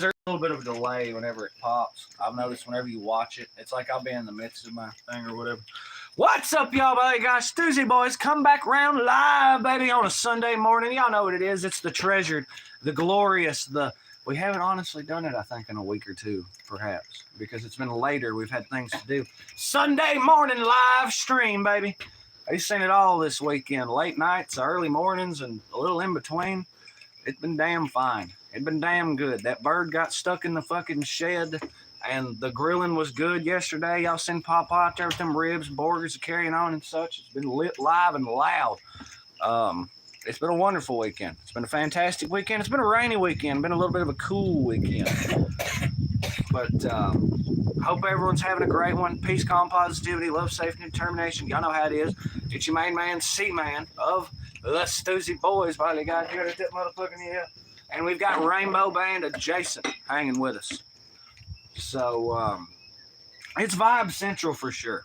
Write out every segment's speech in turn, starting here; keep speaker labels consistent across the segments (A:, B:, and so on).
A: there's a little bit of a delay whenever it pops. I've noticed whenever you watch it, it's like I'll be in the midst of my thing or whatever. What's up, y'all, baby guys? Stoosey Boys come back round live, baby, on a Sunday morning. Y'all know what it is. It's the treasured, the glorious, we haven't honestly done it, I think, in a week or two, perhaps, because it's been later. We've had things to do. Sunday morning live stream, baby. I've seen it all this weekend. Late nights, early mornings, and a little in between. It's been damn fine. It's been damn good. That bird got stuck in the fucking shed, and the grilling was good yesterday. Y'all seen Pop out there with them ribs, burgers, carrying on and such. It's been lit live and loud. It's been a wonderful weekend. It's been a fantastic weekend. It's been a rainy weekend. Been a little bit of a cool weekend. But hope everyone's having a great one. Peace, calm, positivity, love, safety, and determination. Y'all know how it is. It's your main man, C-Man of the Stoosey Boys. Finally got here at that motherfucking here. And we've got Rainbow Band adjacent hanging with us. So it's Vibe Central for sure.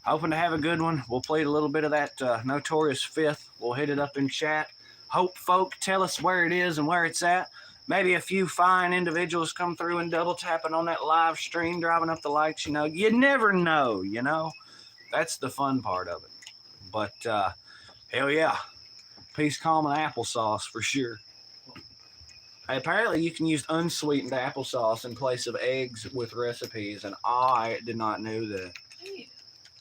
A: Hoping to have a good one. We'll play a little bit of that Notorious Fifth. We'll hit it up in chat. Hope folk tell us where it is and where it's at. Maybe a few fine individuals come through and double tapping on that live stream, driving up the lights. You know, you never know, you know. That's the fun part of it. But hell yeah. Peace, calm, and applesauce for sure. Hey, apparently you can use unsweetened applesauce in place of eggs with recipes, and I did not know that.
B: Yeah.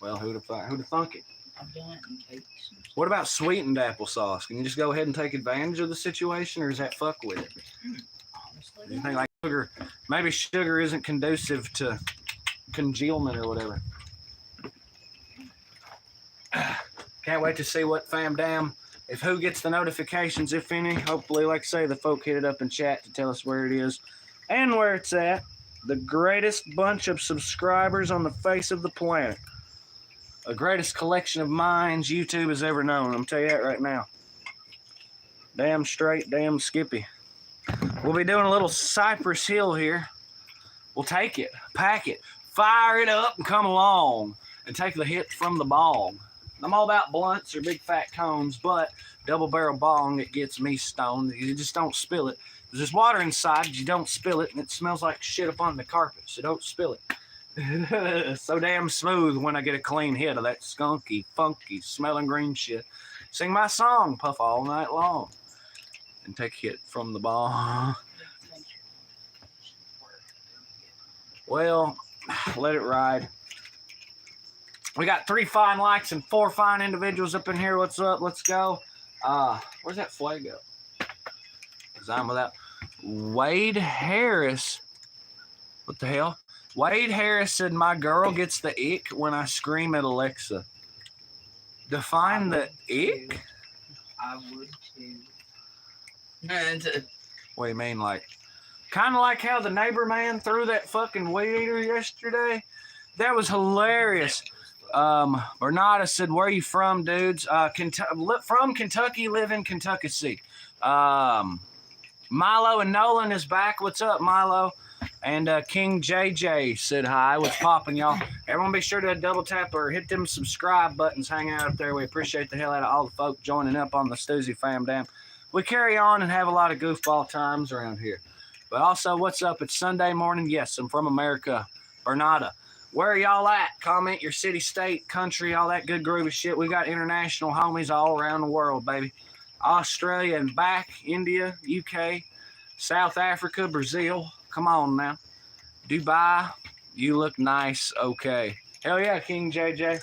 A: Well, who'd have thunk it?
B: I've done it in cakes.
A: What about sweetened applesauce? Can you just go ahead and take advantage of the situation, or does that fuck with it?
B: Honestly,
A: Do you think like sugar? Maybe sugar isn't conducive to congealment or whatever. Can't wait to see what fam damn. If who gets the notifications, if any. Hopefully, like I say, the folk hit it up in chat to tell us where it is and where it's at. The greatest bunch of subscribers on the face of the planet. The greatest collection of minds YouTube has ever known. I'm telling you that right now. Damn straight, damn Skippy. We'll be doing a little Cypress Hill here. We'll take it, pack it, fire it up, and come along and take the hit from the bong. I'm all about blunts or big fat cones, but double barrel bong, it gets me stoned. You just don't spill it. There's water inside, you don't spill it, and it smells like shit up on the carpet, so don't spill it. So damn smooth when I get a clean hit of that skunky, funky, smelling green shit. Sing my song, puff all night long, and take a hit from the bong. Well, let it ride. We got 3 fine likes and 4 fine individuals up in here. What's up? Let's go. Where's that Fuego? Because I'm without Wade Harris. What the hell? Wade Harris said, my girl gets the ick when I scream at Alexa. Define the ick?
B: I would too.
A: What do you mean? Like, kind of like how the neighbor man threw that fucking weed eater yesterday? That was hilarious. Bernada said, where are you from, dudes? From Kentucky, live in Kentucky. Milo and Nolan is back. What's up, Milo? And King JJ said hi. What's popping, y'all? Everyone be sure to double tap or hit them subscribe buttons. Hang out up there. We appreciate the hell out of all the folk joining up on the Stoosey fam damn. We carry on and have a lot of goofball times around here. But also, what's up? It's Sunday morning. Yes, I'm from America. Bernada. Where are y'all at? Comment your city, state, country, all that good groovy shit. We got international homies all around the world, baby. Australia and back, India, UK, South Africa, Brazil. Come on now. Dubai, you look nice. Okay. Hell yeah, King JJ.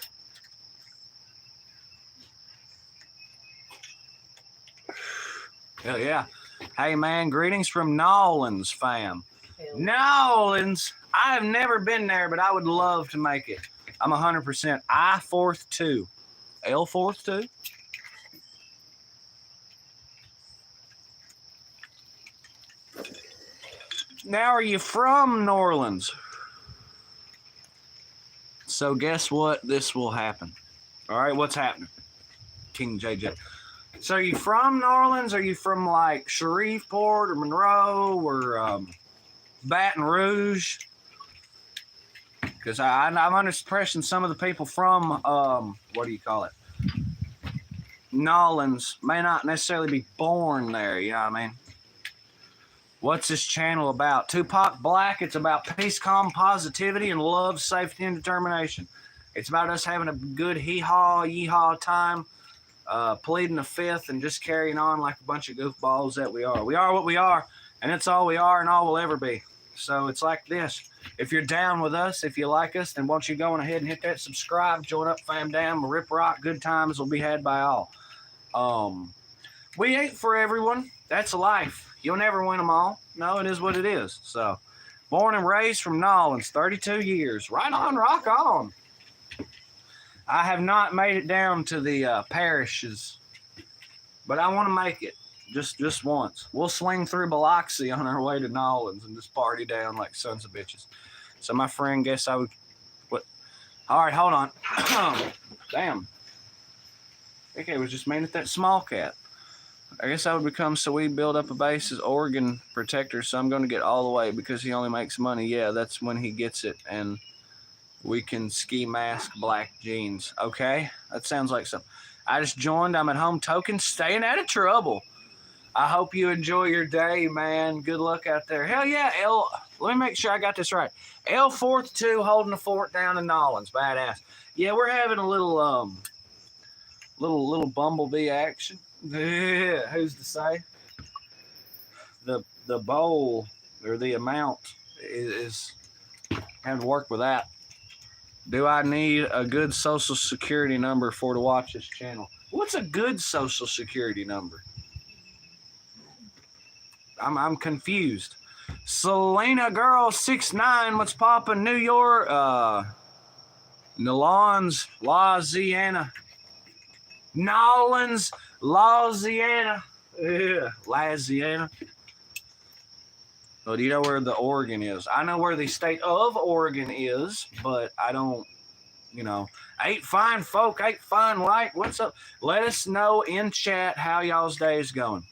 A: Hell yeah. Hey, man, greetings from Nolans, fam. Nolans. I have never been there, but I would love to make it. I'm 100% I-4th 2. L-4th 2? Now, are you from New Orleans? So guess what? This will happen. All right, what's happening? King JJ. So are you from New Orleans? Are you from like Shreveport or Monroe or Baton Rouge? Because I'm under suppression. Some of the people from, what do you call it? Nolans may not necessarily be born there, you know what I mean? What's this channel about? Tupac Black. It's about peace, calm, positivity, and love, safety, and determination. It's about us having a good hee-haw, yee-haw time, pleading the fifth, and just carrying on like a bunch of goofballs that we are. We are what we are, and it's all we are and all we'll ever be. So it's like this. If you're down with us, if you like us, then won't you go on ahead and hit that subscribe, join up, fam, down, rip rock. Good times will be had by all. We ain't for everyone. That's life. You'll never win them all. No, it is what it is. So, born and raised from Nolans, 32 years. Right on, rock on. I have not made it down to the parishes, but I want to make it just once. We'll swing through Biloxi on our way to Nolans and just party down like sons of bitches. So my friend, guess I would. What? All right, hold on. Damn. I think it was just made it that small cat. I guess I would become so we build up a base as organ protector. So I'm going to get all the way because he only makes money. Yeah, that's when he gets it. And we can ski mask black jeans. Okay, that sounds like something. I just joined. I'm at home token, staying out of trouble. I hope you enjoy your day, man. Good luck out there. Hell yeah, let me make sure I got this right. L4-2 holding the fort down in Nolans. Badass. Yeah, we're having a little little bumblebee action. Yeah, who's to say? The bowl or the amount is having to work with that. Do I need a good social security number to watch this channel? What's a good social security number? I'm confused. Selena Girl 6'9", what's poppin'? New York, Nolans, Louisiana. Nolans, Louisiana. Yeah, Louisiana. Well, do you know where the Oregon is? I know where the state of Oregon is, but I don't, ain't fine folk, ain't fine like. What's up? Let us know in chat how y'all's day is going.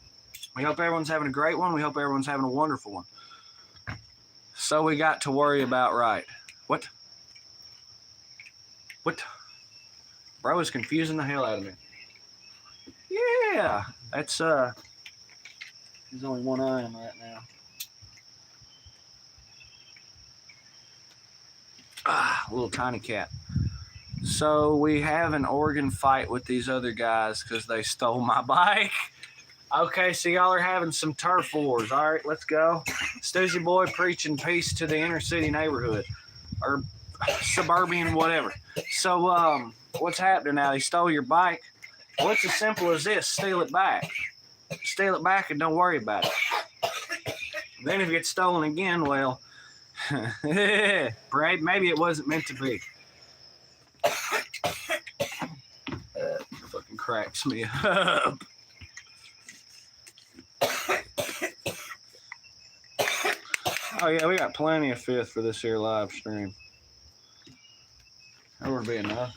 A: We hope everyone's having a great one. We hope everyone's having a wonderful one. So we got to worry about right. What? Bro is confusing the hell out of me. Yeah, that's there's only one eye in right now. Little tiny cat. So we have an Oregon fight with these other guys because they stole my bike. Okay, so y'all are having some turf wars. All right, let's go. Stoosey Boy preaching peace to the inner city neighborhood or suburban, whatever. So what's happening now? They stole your bike. Well, it's as simple as this. Steal it back. Steal it back and don't worry about it. Then if it gets stolen again, well, maybe it wasn't meant to be. Fucking cracks me up. Oh yeah, we got plenty of fifth for this here live stream. That would be enough.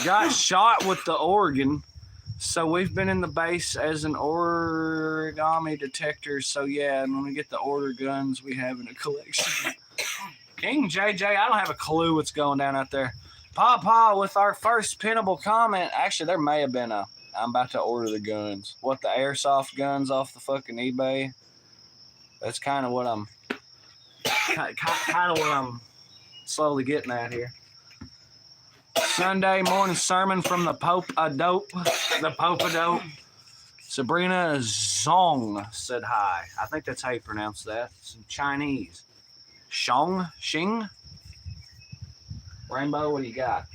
A: Got shot with the Oregon, so we've been in the base as an origami detector. So yeah, and when we get the order guns, we have in a collection. King JJ, I don't have a clue what's going down out there. Pawpaw with our first pinnable comment. Actually, there may have been I'm about to order the guns. What, the airsoft guns off the fucking eBay? That's kind of what I'm slowly getting at here. Sunday morning sermon from the Pope a Dope. The Pope a Dope. Sabrina Zong said hi. I think that's how you pronounce that. It's in Chinese. Xing? Rainbow, what do you got?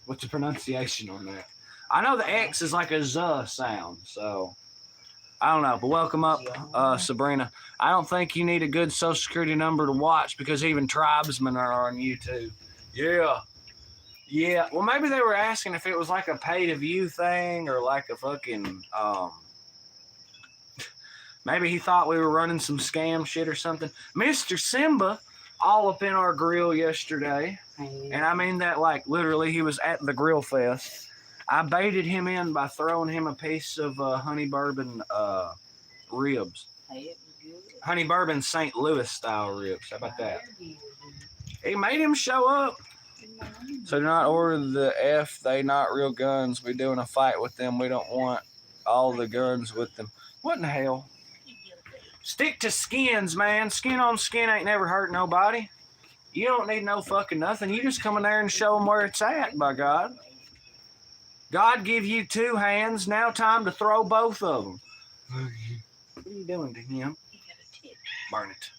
A: What's the pronunciation on that? I know the X is like a Z sound, so I don't know. But welcome up, Sabrina. I don't think you need a good social security number to watch because even tribesmen are on YouTube. Yeah. Yeah. Well, maybe they were asking if it was like a pay-to-view thing or like a fucking, maybe he thought we were running some scam shit or something. Mr. Simba, all up in our grill yesterday. And I mean that like literally he was at the grill fest. I baited him in by throwing him a piece of honey bourbon ribs.
B: Hey, it was good.
A: Honey bourbon St. Louis style ribs. How about that? He made him show up. So do not order the F. They not real guns. We doing a fight with them. We don't want all the guns with them. What in the hell? Stick to skins, man. Skin on skin ain't never hurt nobody. You don't need no fucking nothing. You just come in there and show them where it's at, by God. God give you 2 hands. Now time to throw both of them. What are you doing to him? Burn it.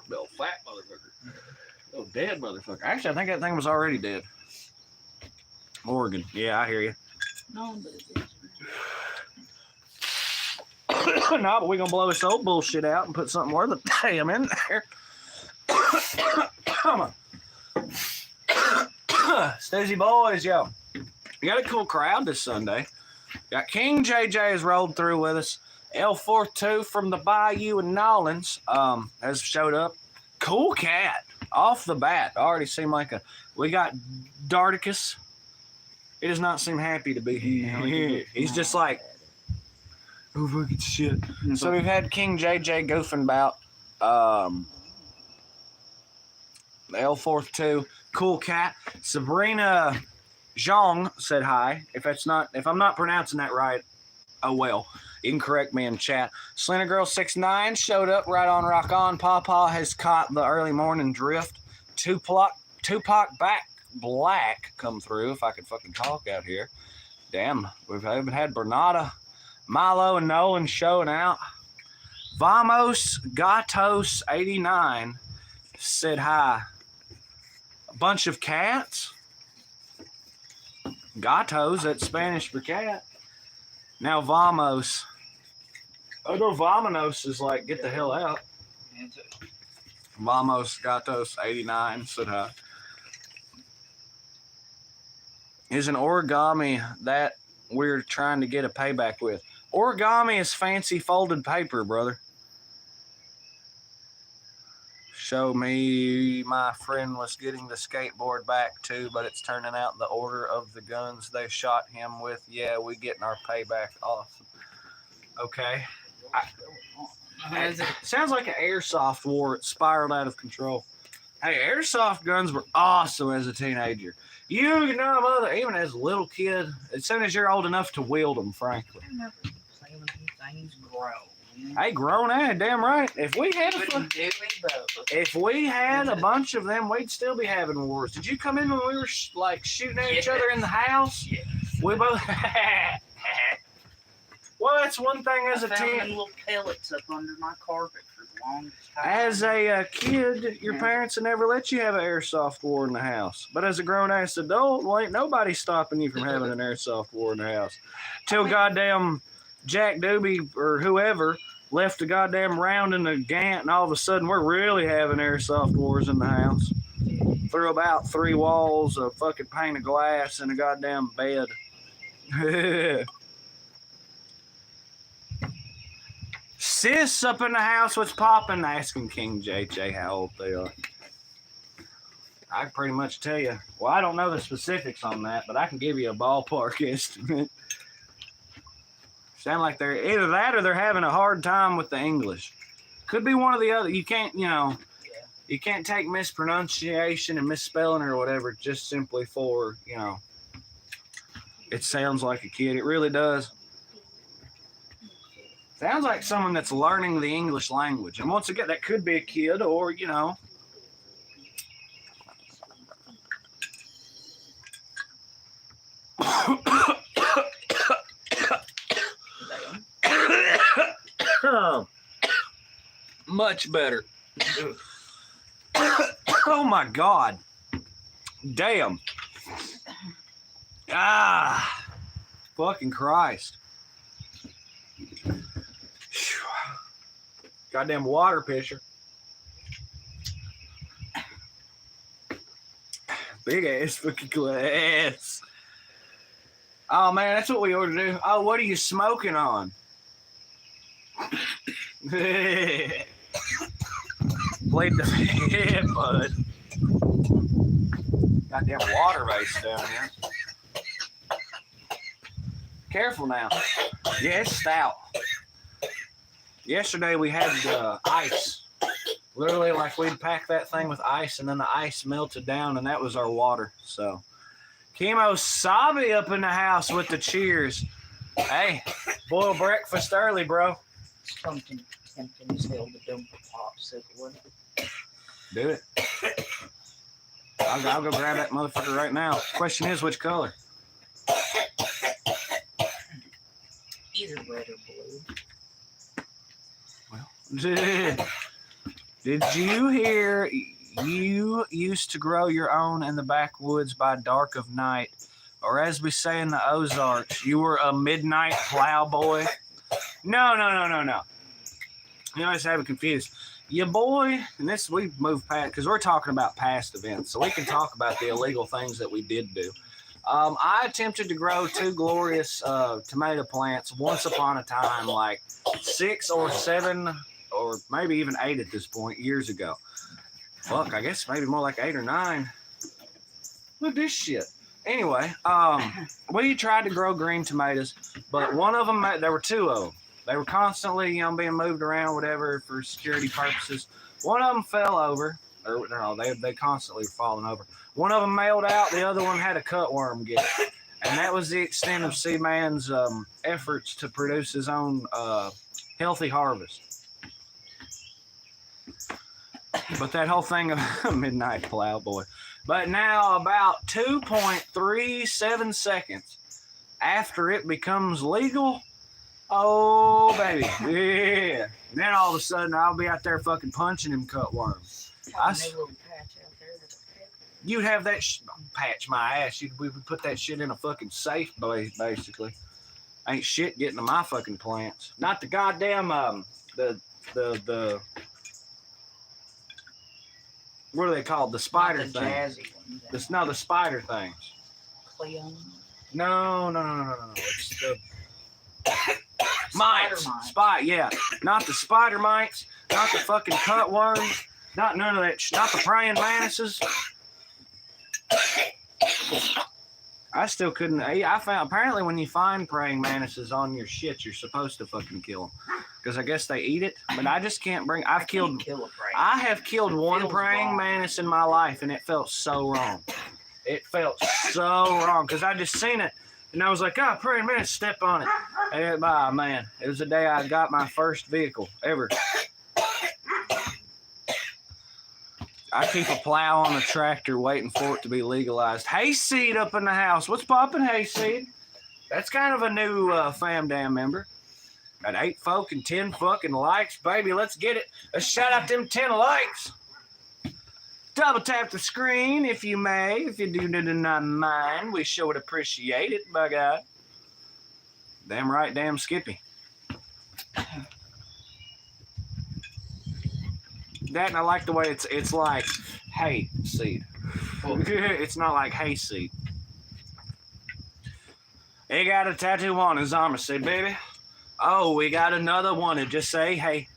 A: Little fat motherfucker. Little dead motherfucker. Actually, I think that thing was already dead. Oregon. Yeah, I hear you.
B: No, but it's
A: No, but we're going to blow this old bullshit out and put something worth a damn in there. Come on. Stoosey Boys, yo. We got a cool crowd this Sunday. Got King JJ has rolled through with us. L42 from the Bayou in Nolans has showed up. Cool cat. Off the bat. Already seemed like a... We got Darticus. He does not seem happy to be here. He's just like... Oh, fucking shit. So we've had King JJ goofing about. The L42. Cool cat. Sabrina Zhang said hi. If I'm not pronouncing that right, oh well. You can correct me in chat. Slender Girl 69 showed up right on Rock On. Pawpaw has caught the early morning drift. Tupac Back Black come through, if I could fucking talk out here. Damn, we've even had Bernada, Milo, and Nolan showing out. Vamos Gatos 89 said hi. A bunch of cats. Gatos, that's Spanish for cat. Now Vamos. Oh no, Vamonos is like get the hell out. Vamos Gatos 89 said hi. Is an origami that we're trying to get a payback with? Origami is fancy folded paper, brother. Show me my friend was getting the skateboard back too, but it's turning out the order of the guns they shot him with. Yeah, we getting our payback. Awesome. Okay. Sounds like an airsoft war. It spiraled out of control. Hey, airsoft guns were awesome as a teenager. You know, mother, even as a little kid, as soon as you're old enough to wield them, frankly.
B: I remember saying things grow.
A: Hey, grown ass, damn right. If we had a bunch of them, we'd still be having wars. Did you come in when we were like shooting at each other in the house?
B: Yes.
A: We both. Well, that's one thing as a teen.
B: Little pellets up under my carpet for the longest time.
A: As a kid, your parents would never let you have an airsoft war in the house. But as a grown-ass adult, well, ain't nobody stopping you from having an airsoft war in the house. Till goddamn Jack Doobie or whoever left a goddamn round in the gant, and all of a sudden we're really having airsoft wars in the house. Through about 3 walls, a fucking pane of glass, and a goddamn bed. Sis up in the house, what's poppin'? Asking King JJ how old they are. I can pretty much tell you. Well, I don't know the specifics on that, but I can give you a ballpark estimate. Sound like they're either that or they're having a hard time with the English. Could be one or the other. You can't, you can't take mispronunciation and misspelling or whatever just simply for, it sounds like a kid. It really does. Sounds like someone that's learning the English language. And once again, that could be a kid or, much better. Oh my God. Damn. Fucking Christ. Goddamn water pitcher. Big ass fucking glass. Oh man, that's what we ought to do. Oh, what are you smoking on? Played the head, bud. Goddamn water race down here. Careful now. Yeah, it's stout. Yesterday we had ice. Literally, like we'd pack that thing with ice, and then the ice melted down, and that was our water. So, Sabi up in the house with the cheers. Hey, boil breakfast early, bro.
B: Something tempting as hell to dump a popsicle in it.
A: Do it. I'll go grab that motherfucker right now. Question is, which color?
B: Either red or blue.
A: Well, did you hear you used to grow your own in the backwoods by dark of night? Or as we say in the Ozarks, you were a midnight plowboy? No. You know, I just have it confused. Your boy, and this we moved past because we're talking about past events, so we can talk about the illegal things that we did do. I attempted to grow 2 glorious tomato plants once upon a time, like 6 or 7 or maybe even 8 at this point, years ago. Fuck, I guess maybe more like 8 or 9. Look at this shit. Anyway, we tried to grow green tomatoes, but one of them, there were 2 of them. They were constantly, being moved around, whatever, for security purposes. One of them fell over. Or, no, they constantly were falling over. One of them mailed out. The other one had a cutworm get it. And that was the extent of Seaman's efforts to produce his own healthy harvest. But that whole thing of midnight plowboy. But now about 2.37 seconds after it becomes legal, oh, baby, yeah. And then all of a sudden, I'll be out there fucking punching him cutworms. You'd have that patch my ass. We would put that shit in a fucking safe, basically. Ain't shit getting to my fucking plants. Not the goddamn, the what are they called? The spider things. The spider things.
B: Cleon.
A: No. It's the mites. Yeah. Not the spider mites. Not the fucking cutworms. Not none of that. Not the praying mantises. I still couldn't. I found apparently when you find praying mantises on your shit, you're supposed to fucking kill them because I guess they eat it. But I just can't bring. I have killed one praying mantis in my life, and it felt so wrong. It felt so wrong because I just seen it, and I was like, "Oh, praying mantis, step on it." And man, it was the day I got my first vehicle ever. I keep a plow on the tractor waiting for it to be legalized. Hayseed up in the house. What's poppin', Hayseed? That's kind of a new fam damn member. Got 8 folk and 10 fucking likes, baby. Let's get it. Let's shout out them 10 likes. Double tap the screen if you may. If you do not mind, we sure would appreciate it, by God. Damn right, damn Skippy. That and I like the way it's like hay seed. It's not like hay seed. He got a tattoo on his arm that said, baby, oh, we got another one to just say hey.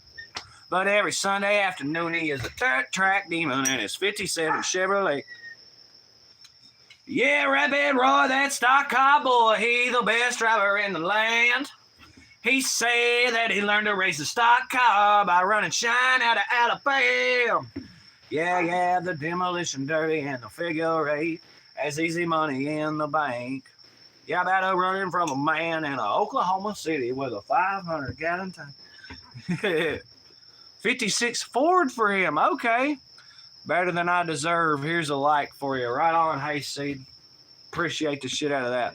A: But every Sunday afternoon he is a dirt track demon in his 57 Chevrolet. Yeah, Rabbit Roy, that stock car boy, he the best driver in the land. He said that he learned to race a stock car by running shine out of Alabama. Yeah, the demolition derby and the figure 8 as easy money in the bank. Yeah, about running from a man in Oklahoma City with a 500-gallon tank. 56 Ford for him. Okay. Better than I deserve. Here's a like for you. Right on, Hayseed. Appreciate the shit out of that.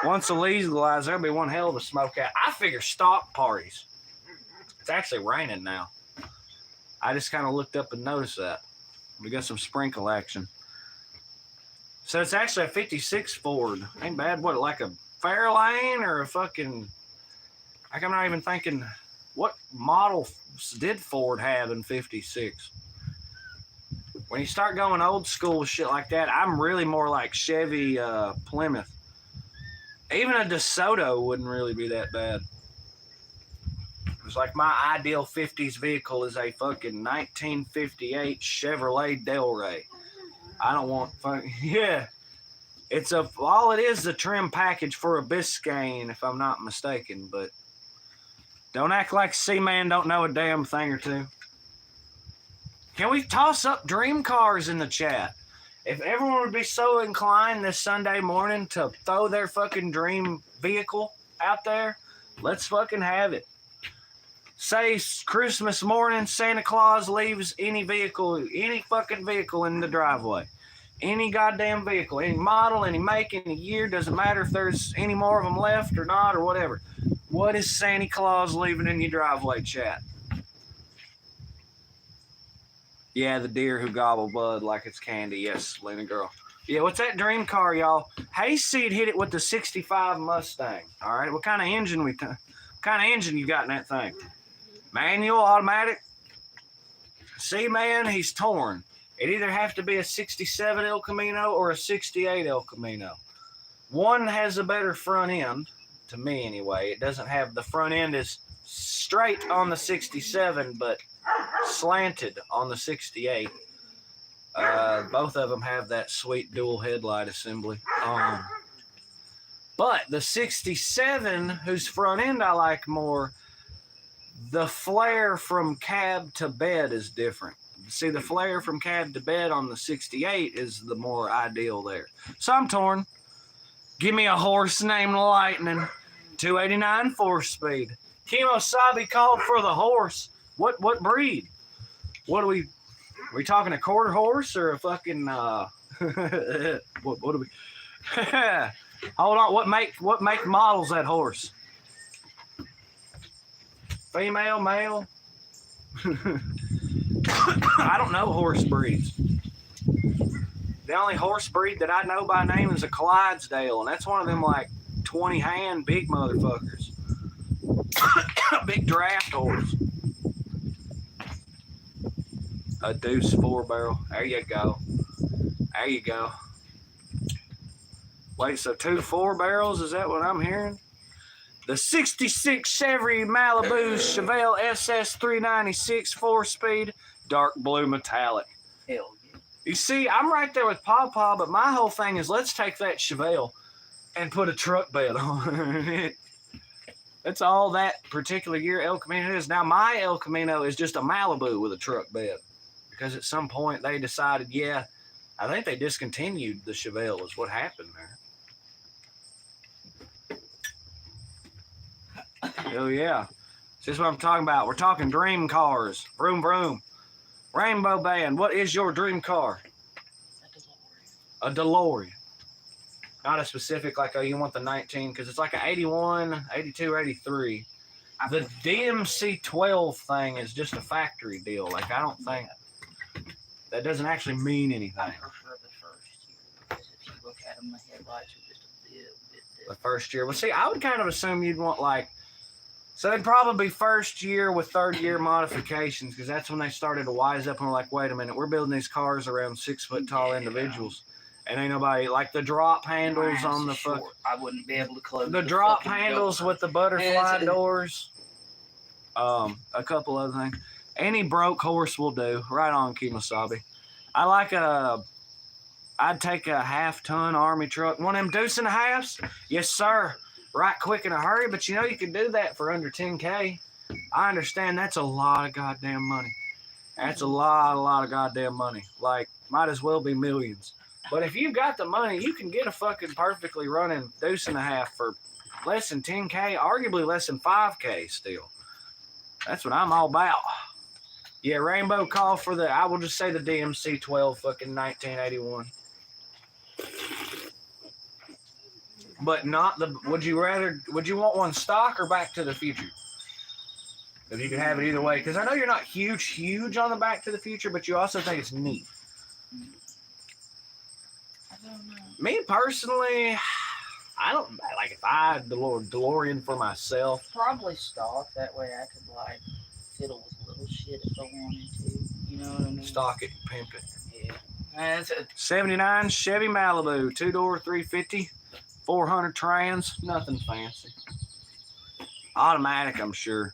A: Once legalized, there'll be one hell of a smoke out. I figure stock parties. It's actually raining now. I just kind of looked up and noticed that. We got some sprinkle action. So it's actually a 56 Ford. Ain't bad. What, like a Fairlane or a fucking... Like I'm not even thinking... What model did Ford have in 56? When you start going old school shit like that, I'm really more like Chevy Plymouth. Even a DeSoto wouldn't really be that bad. It's like my ideal 50s vehicle is a fucking 1958 Chevrolet Del Rey. I don't want yeah. It's all it is a trim package for a Biscayne, if I'm not mistaken, but don't act like C-Man don't know a damn thing or two. Can we toss up dream cars in the chat? if everyone would be so inclined this Sunday morning to throw their fucking dream vehicle out there, let's fucking have it. Say Christmas morning, Santa Claus leaves any fucking vehicle in the driveway. Any goddamn vehicle, any model, any make, any year, doesn't matter if there's any more of them left or not or whatever. What is Santa Claus leaving in your driveway, chat? Yeah, the deer who gobble blood like it's candy. Yes, Lena girl. Yeah, what's that dream car, y'all? Hayseed hit it with the 65 Mustang. All right, what kind of engine you got in that thing? Manual, automatic? See, man, he's torn. It either have to be a 67 El Camino or a 68 El Camino. One has a better front end, to me anyway. It doesn't have, the front end is straight on the 67, but slanted on the 68. Both of them have that sweet dual headlight assembly. But the 67, whose front end I like more, the flare from cab to bed is different. See, the flare from cab to bed on the 68 is the more ideal there. So I'm torn. Give me a horse named Lightning. 289 4-speed. Kemosabe called for the horse. What breed? What are we talking, a quarter horse or a fucking what are we hold on, what make model's that horse? Female, male? I don't know horse breeds. The only horse breed that I know by name is a Clydesdale, and that's one of them like 20 hand big motherfuckers. Big draft horse. A Deuce 4-barrel. There you go. There you go. Wait, so 2 4-barrels? Is that what I'm hearing? The 66 Chevy Malibu Chevelle SS 396 4-speed, dark blue metallic.
B: Hell yeah.
A: You see, I'm right there with Pawpaw, but my whole thing is let's take that Chevelle and put a truck bed on it. That's all that particular year El Camino is. Now, my El Camino is just a Malibu with a truck bed. Because at some point they decided, yeah, I think they discontinued the Chevelle is what happened there. Oh, yeah. This is what I'm talking about. We're talking dream cars. Vroom, vroom. Rainbow Band, what is your dream car? A DeLorean. Not a specific, like, oh, you want the 19, because it's like an 81, 82, 83. The DMC 12 thing is just a factory deal. Like, I don't think, that doesn't actually mean anything.
B: I prefer the first year, because if you look at them, the headlights are just a bit different.
A: The first year. Well, see, I would kind of assume you'd want, like, so they'd probably be first year with third year modifications, because that's when they started to wise up and were like, wait a minute, we're building these cars around 6 foot tall individuals. And ain't nobody, like the drop handles on the fuck.
B: I wouldn't be able to close
A: the drop handles with the butterfly doors. A couple other things. Any broke horse will do. Right on, Kemosabe. I like I'd take a 1/2-ton army truck. One of them deuce and a halves? Yes, sir. Right quick in a hurry, but you know you can do that for under 10K. I understand that's a lot of goddamn money. That's a lot of goddamn money. Like, might as well be millions. But if you've got the money, you can get a fucking perfectly running deuce and a half for less than 10K, arguably less than 5K still. That's what I'm all about. Yeah, Rainbow call for the, I will just say the DMC 12 fucking 1981. But not the, would you want one stock or Back to the Future? If you can have it either way. Because I know you're not huge on the Back to the Future, but you also think it's neat.
B: I don't know.
A: Me personally, I don't, like if I had the DeLorean for myself.
B: Probably stock, that way I could like fiddle with little shit if I wanted to. You know what I mean?
A: Stock it, pimp it.
B: Yeah. That's a
A: 79 Chevy Malibu, 2-door, 350, 400 trans, nothing fancy. Automatic, I'm sure.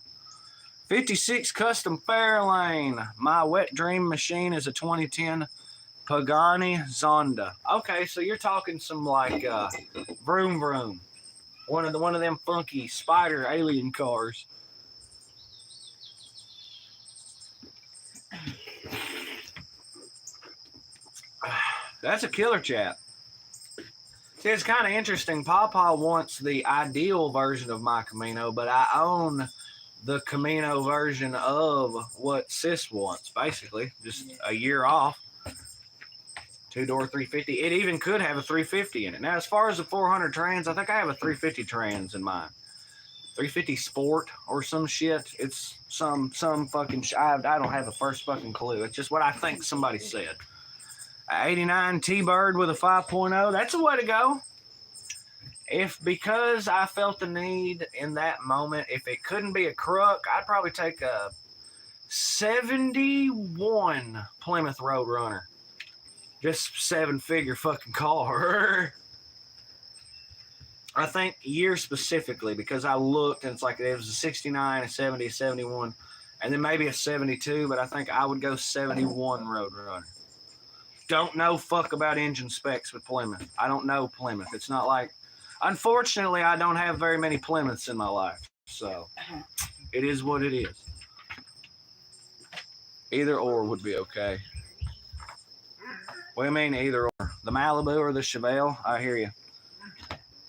A: 56 Custom Fairlane. My wet dream machine is a 2010 Pagani Zonda. Okay, so you're talking some like vroom vroom. One of them funky spider alien cars. That's a killer chap. See, it's kind of interesting. Pawpaw wants the ideal version of my Camino, but I own the Camino version of what Sis wants, basically. Just a year off. 2-door 350. It even could have a 350 in it. Now, as far as the 400 trans, I think I have a 350 trans in mine. 350 Sport or some shit. It's some fucking I don't have the first fucking clue. It's just what I think somebody said. 89 T-Bird with a 5.0. That's a way to go. Because I felt the need in that moment, if it couldn't be a Crook, I'd probably take a 71 Plymouth Roadrunner. Just 7-figure fucking car. I think year specifically, because I looked and it's like it was a 69, a 70, a 71, and then maybe a 72, but I think I would go 71 Roadrunner. Don't know fuck about engine specs with Plymouth. I don't know Plymouth. It's not like, unfortunately, I don't have very many Plymouths in my life, so it is what it is. Either or would be okay. What do you mean either or? The Malibu or the Chevelle? I hear you.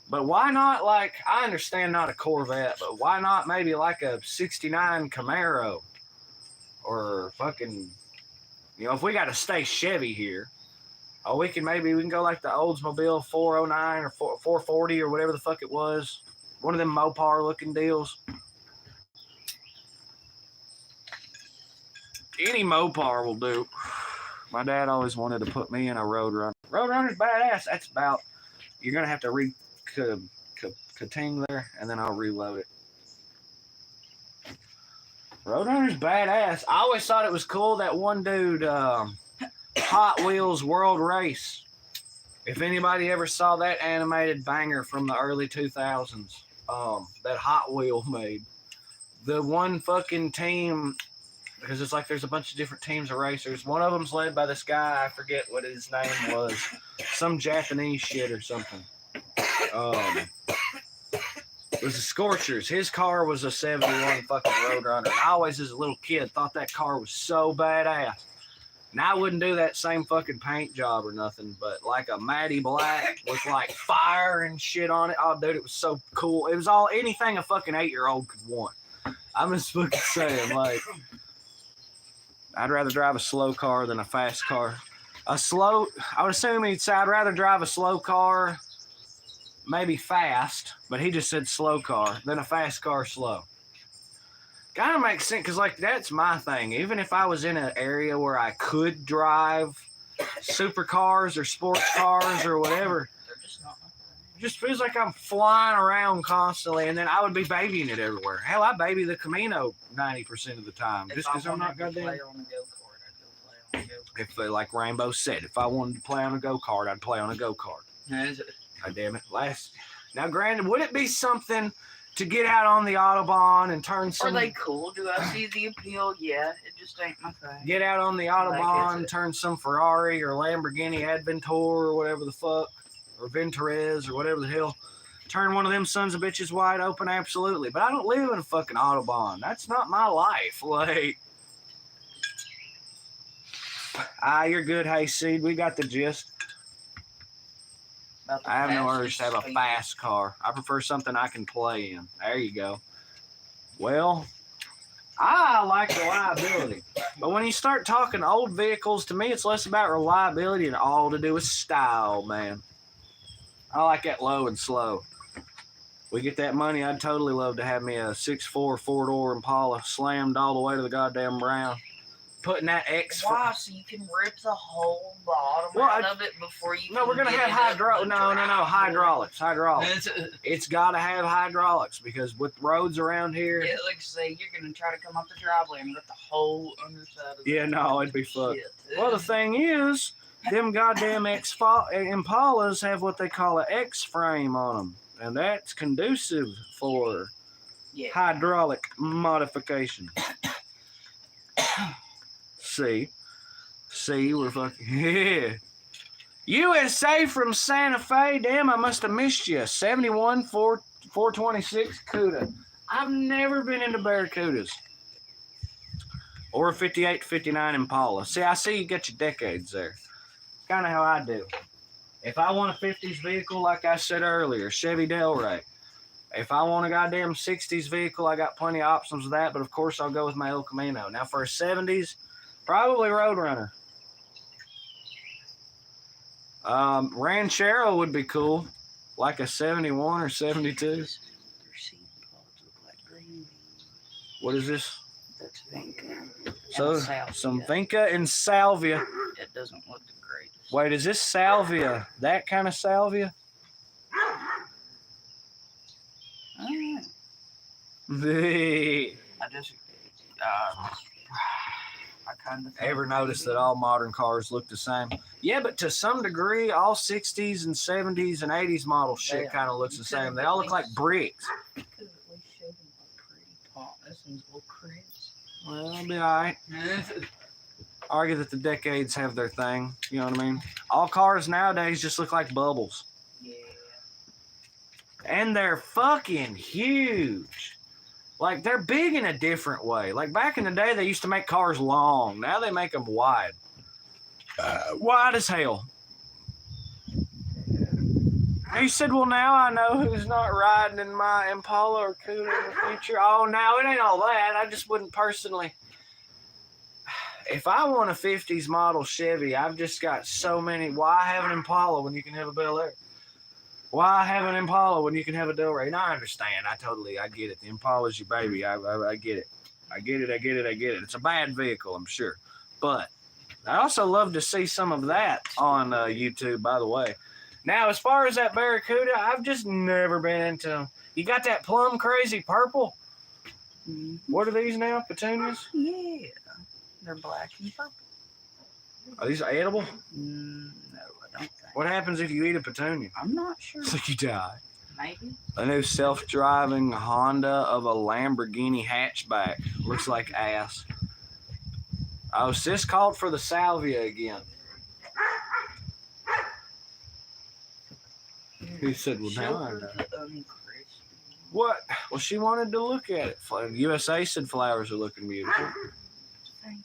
A: But why not, like, I understand not a Corvette, but why not maybe like a 69 Camaro? Or fucking, you know, if we got to stay Chevy here, oh, we can go like the Oldsmobile 409 or 440 or whatever the fuck it was. One of them Mopar looking deals. Any Mopar will do. My dad always wanted to put me in a Roadrunner. Roadrunner's badass. That's about, you're going to have to ka-ting there, and then I'll reload it. Roadrunner's badass. I always thought it was cool that one dude, Hot Wheels World Race. If anybody ever saw that animated banger from the early 2000s, that Hot Wheel made. The one fucking team, because it's like there's a bunch of different teams of racers. One of them's led by this guy, I forget what his name was. Some Japanese shit or something. It was the Scorchers. His car was a 71 fucking Roadrunner. I always, as a little kid, thought that car was so badass. Now, I wouldn't do that same fucking paint job or nothing, but like a matty black with like fire and shit on it. Oh, dude, it was so cool. It was all anything a fucking 8-year-old could want. I'm just fucking saying, like, I'd rather drive a slow car than a fast car. I would assume he'd say I'd rather drive a slow car, maybe fast, but he just said slow car, than a fast car slow. Kind of makes sense, because like that's my thing. Even if I was in an area where I could drive supercars or sports cars or whatever, it just feels like I'm flying around constantly, and then I would be babying it everywhere. Hell, I baby the Camino 90% of the time, just because I'm not goddamn. If like Rainbow said, if I wanted to play on a go-kart, I'd play on a go-kart. God damn it. Now, granted, would it be something to get out on the Autobahn and turn some...
B: Are they cool? Do I see the appeal? Yeah, it just ain't my thing.
A: Get out on the Autobahn, turn some Ferrari or Lamborghini Adventure or whatever the fuck, or Venturez or whatever the hell. Turn one of them sons of bitches wide open, absolutely. But I don't live in a fucking Autobahn. That's not my life. Like... you're good, Hayseed. We got the gist. I have no urge to have a fast car. I prefer something I can play in. There you go. Well, I like reliability. But when you start talking old vehicles, to me, it's less about reliability and all to do with style, man. I like that low and slow. We get that money, I'd totally love to have me a 6'4" four-door Impala slammed all the way to the goddamn ground. Putting that X.
B: Why? So you can rip the whole bottom out of it before you.
A: No, we're gonna have hydraulics. Hydraulics. It's got to have hydraulics because with roads around here.
B: Yeah, like say you're gonna try to come up the driveway and rip the whole underside of it.
A: Yeah, no, it'd be fucked. Well, the thing is, them goddamn Impalas have what they call an X frame on them, and that's conducive for hydraulic modification. See, we're fucking, yeah. USA from Santa Fe, damn, I must have missed you. 71 426 Cuda. I've never been into Barracudas. Or a 58 59 Impala. See, I see you got your decades there. kind of how I do. If I want a 50s vehicle, like I said earlier, Chevy Delray. If I want a goddamn 60s vehicle, I got plenty of options with that, but of course I'll go with my El Camino. Now for a 70s, probably Roadrunner. Ranchero would be cool, like a 71 or 72.
B: Their seed pods look like green beans.
A: What is this?
B: That's Vinca.
A: So,
B: Salvia.
A: some Vinca and Salvia.
B: It doesn't look the greatest.
A: Wait, is this Salvia? That kind of Salvia?
B: I just, I kind of.
A: Ever notice that all modern cars look the same? Yeah, but to some degree, all 60s and 70s and 80s model shit kind of looks the same. They all look like bricks.
B: You could at least show them a pretty pump. This one's little crisp.
A: Well, it'll be all right. Argue that the decades have their thing. You know what I mean? All cars nowadays just look like bubbles.
B: Yeah.
A: And they're fucking huge. Like, they're big in a different way. Like, back in the day, they used to make cars long. Now they make them wide. Wide as hell. He said, well, now I know who's not riding in my Impala or Cuda in the future. Oh, no, it ain't all that. I just wouldn't personally. If I want a 50s model Chevy, I've just got so many. Why have an Impala when you can have a Bel Air? Why have an Impala when you can have a Delray? And I understand. I get it. The Impala's your baby. I get it. I get it. It's a bad vehicle, I'm sure. But I also love to see some of that on YouTube, by the way. Now, as far as that Barracuda, I've just never been into them. You got that plum crazy purple?
B: Mm-hmm.
A: What are these now? Petunias?
B: Yeah. They're black and purple.
A: Are these edible?
B: No, I don't think.
A: What happens if you eat a petunia?
B: I'm not sure.
A: It's like you die.
B: Maybe.
A: A new self-driving Honda of a Lamborghini hatchback. Looks like ass. Oh, sis called for the salvia again. He said, well, now I know. What? Well, she wanted to look at it. USA said flowers are looking beautiful.
B: Thank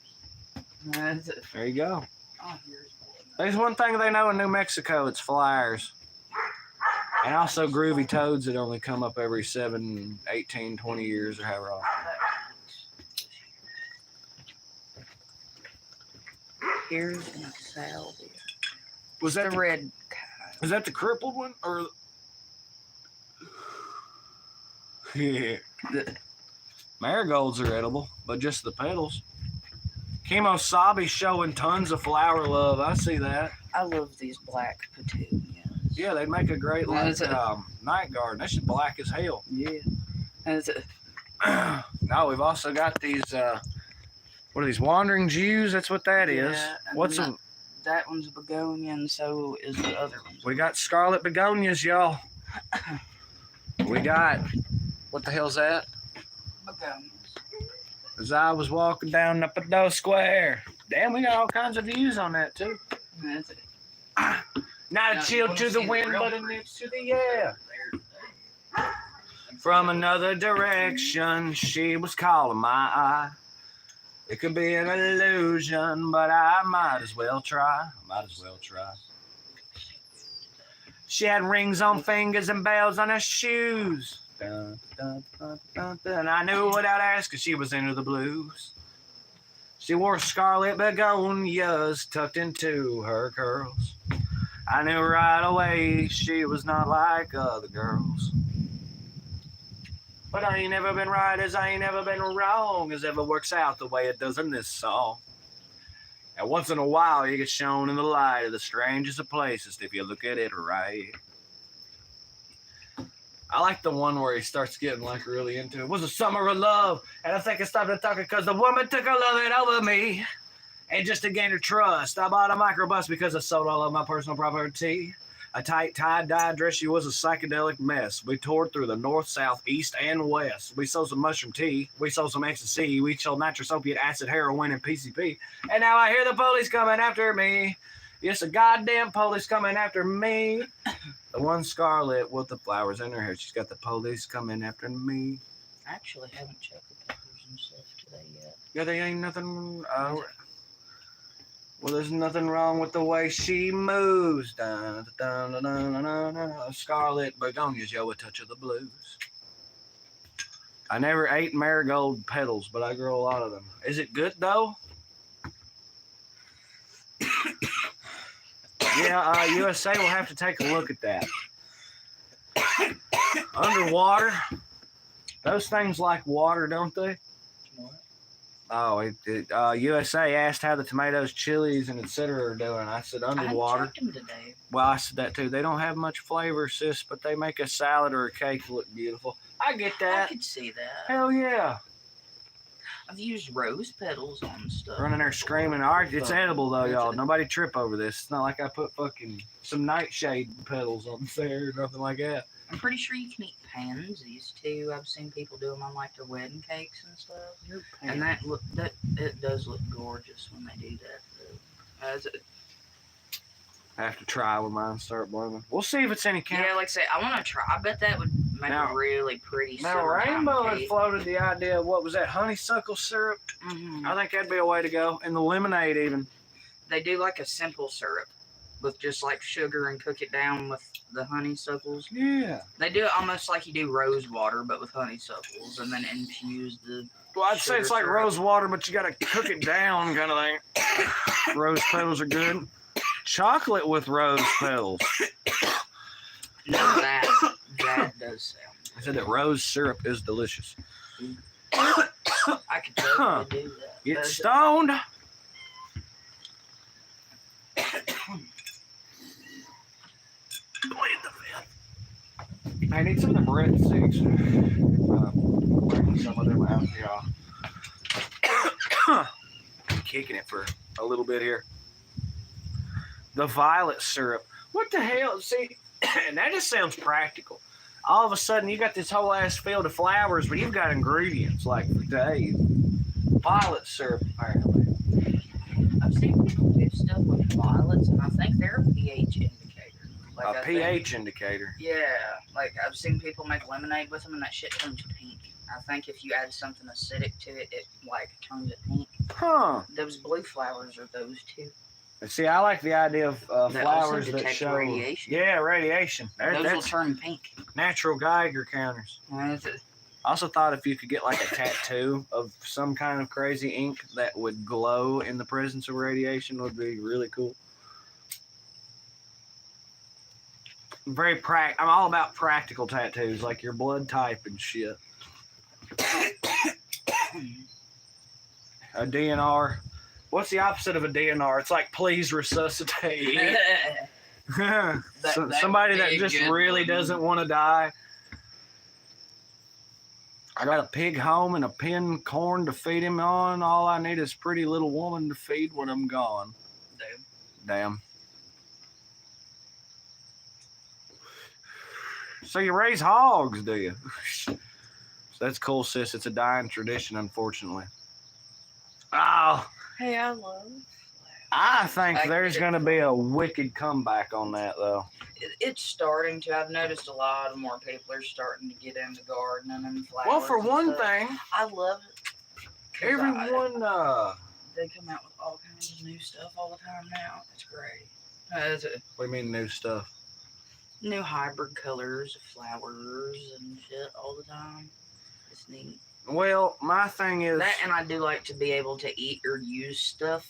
B: you.
A: There you go.
B: Oh, here's one.
A: There's one thing they know in New Mexico, it's flowers. And also groovy toads that only come up every 7, 18, 20 years or however often.
B: Here's a salvia.
A: Was that
B: the red kind?
A: Is that the crippled one? Or yeah. Marigolds are edible, but just the petals. Kemosabe showing tons of flower love. I see that.
B: I love these black petunias.
A: Yeah, they make a great night garden. That's just black as hell.
B: Yeah. That's it.
A: No, we've also got these. What are these? Wandering Jews. That's what that is.
B: Yeah,
A: What's them?
B: That one's a begonia, and so is the other one.
A: We got scarlet begonias, y'all. We got. What the hell's that?
B: Begonias.
A: As I was walking down the Pado Square. Damn, we got all kinds of views on that too.
B: That's it.
A: Not a chill to the wind, but an itch to the air. From another direction, she was calling my eye. It could be an illusion, but I might as well try. She had rings on fingers and bells on her shoes. Dun, dun, dun, dun, dun. I knew without asking she was into the blues. She wore scarlet begonias tucked into her curls. I knew right away she was not like other girls. But I ain't never been right as I ain't never been wrong, as ever works out the way it does in this song. And once in a while you get shown in the light of the strangest of places if you look at it right. I like the one where he starts getting like really into it. It was a summer of love, and I think I stopped talking because the woman took her loving over me. And just to gain her trust, I bought a microbus because I sold all of my personal property. A tight tie-dye dress, she was a psychedelic mess. We toured through the north, south, east, and west. We sold some mushroom tea. We sold some ecstasy. We sold nitrous opiate, acid, heroin, and PCP. And now I hear the police coming after me. Yes, a goddamn police coming after me. The one scarlet with the flowers in her hair. She's got the police coming after me.
B: I actually haven't checked the papers and stuff today yet.
A: Yeah, they ain't nothing. Well, there's nothing wrong with the way she moves. Dun, dun, dun, dun, dun, dun, dun. Scarlet begonias, yo, a touch of the blues. I never ate marigold petals, but I grow a lot of them. Is it good though? Yeah, USA will have to take a look at that. Underwater, those things like water, don't they?
B: What?
A: Oh, USA asked how the tomatoes, chilies, and etc. are doing. I said underwater.
B: I checked them today.
A: Well, I said that too. They don't have much flavor, sis, but they make a salad or a cake look beautiful. I get
B: I
A: that.
B: could see that.
A: Hell yeah.
B: I've used rose petals on stuff.
A: Running there screaming. All right, it's edible though, y'all. Nobody trip over this. It's not like I put fucking some nightshade petals on there or nothing like that.
B: I'm pretty sure you can eat pansies too. I've seen people do them on like their wedding cakes and stuff. And it does look gorgeous when they do that.
A: I have to try when mine start blooming. We'll see if it's any count.
B: Yeah, like I say, I want to try. I bet that would make a really pretty
A: Now,
B: syrup
A: Rainbow
B: cake.
A: had floated the idea of what was that, honeysuckle syrup?
B: Mm-hmm.
A: I think that'd be a way to go. And the lemonade even.
B: They do like a simple syrup with just like sugar and cook it down with the honeysuckles.
A: Yeah.
B: They do it almost like you do rose water, but with honeysuckles, and then infuse the.
A: Well, I'd say it's like
B: syrup.
A: rose water, but you got to cook it down kind of thing. Rose petals are good. Chocolate with rose petals.
B: No, that does sound.
A: I said that rose syrup is delicious.
B: I could totally do that.
A: Get stoned. I need some of the breadsticks. Bring some of them out here. Kicking it for a little bit here. The violet syrup. What the hell? See, and that just sounds practical. All of a sudden, you got this whole ass field of flowers, but you've got ingredients like for days. Violet syrup, apparently.
B: I've seen people do stuff with violets, and I think they're a pH indicator. Like
A: A pH indicator.
B: Yeah, like I've seen people make lemonade with them, and that shit turns pink. I think if you add something acidic to it, it like turns it pink.
A: Huh.
B: Those blue flowers are those too.
A: See, I like the idea of flowers that
B: detect
A: show
B: radiation.
A: Yeah, radiation.
B: Those will
A: That's
B: turn pink.
A: natural Geiger counters.
B: That's it.
A: I also thought if you could get like a tattoo of some kind of crazy ink that would glow in the presence of radiation would be really cool. I'm all about practical tattoos, like your blood type and shit. A DNR. What's the opposite of a DNR? It's like, please resuscitate. Somebody that just really doesn't want to die. I got a pig home and a pin corn to feed him on. All I need is a pretty little woman to feed when I'm gone. Damn. So you raise hogs, do you? That's cool, sis. It's a dying tradition, unfortunately. Oh,
B: Hey, I love.
A: I think there's going to be a wicked comeback on that, though.
B: It's starting to. I've noticed a lot of more people are starting to get into gardening and flowers.
A: Well, for
B: and
A: one
B: stuff.
A: thing,
B: I love it. 'Cause
A: everyone,
B: they come out with all kinds of new stuff all the time now. It's great. It's
A: what do you mean new stuff?
B: new hybrid colors of flowers and shit all the time. It's neat.
A: Well, my thing is...
B: That, and I do like to be able to eat or use stuff.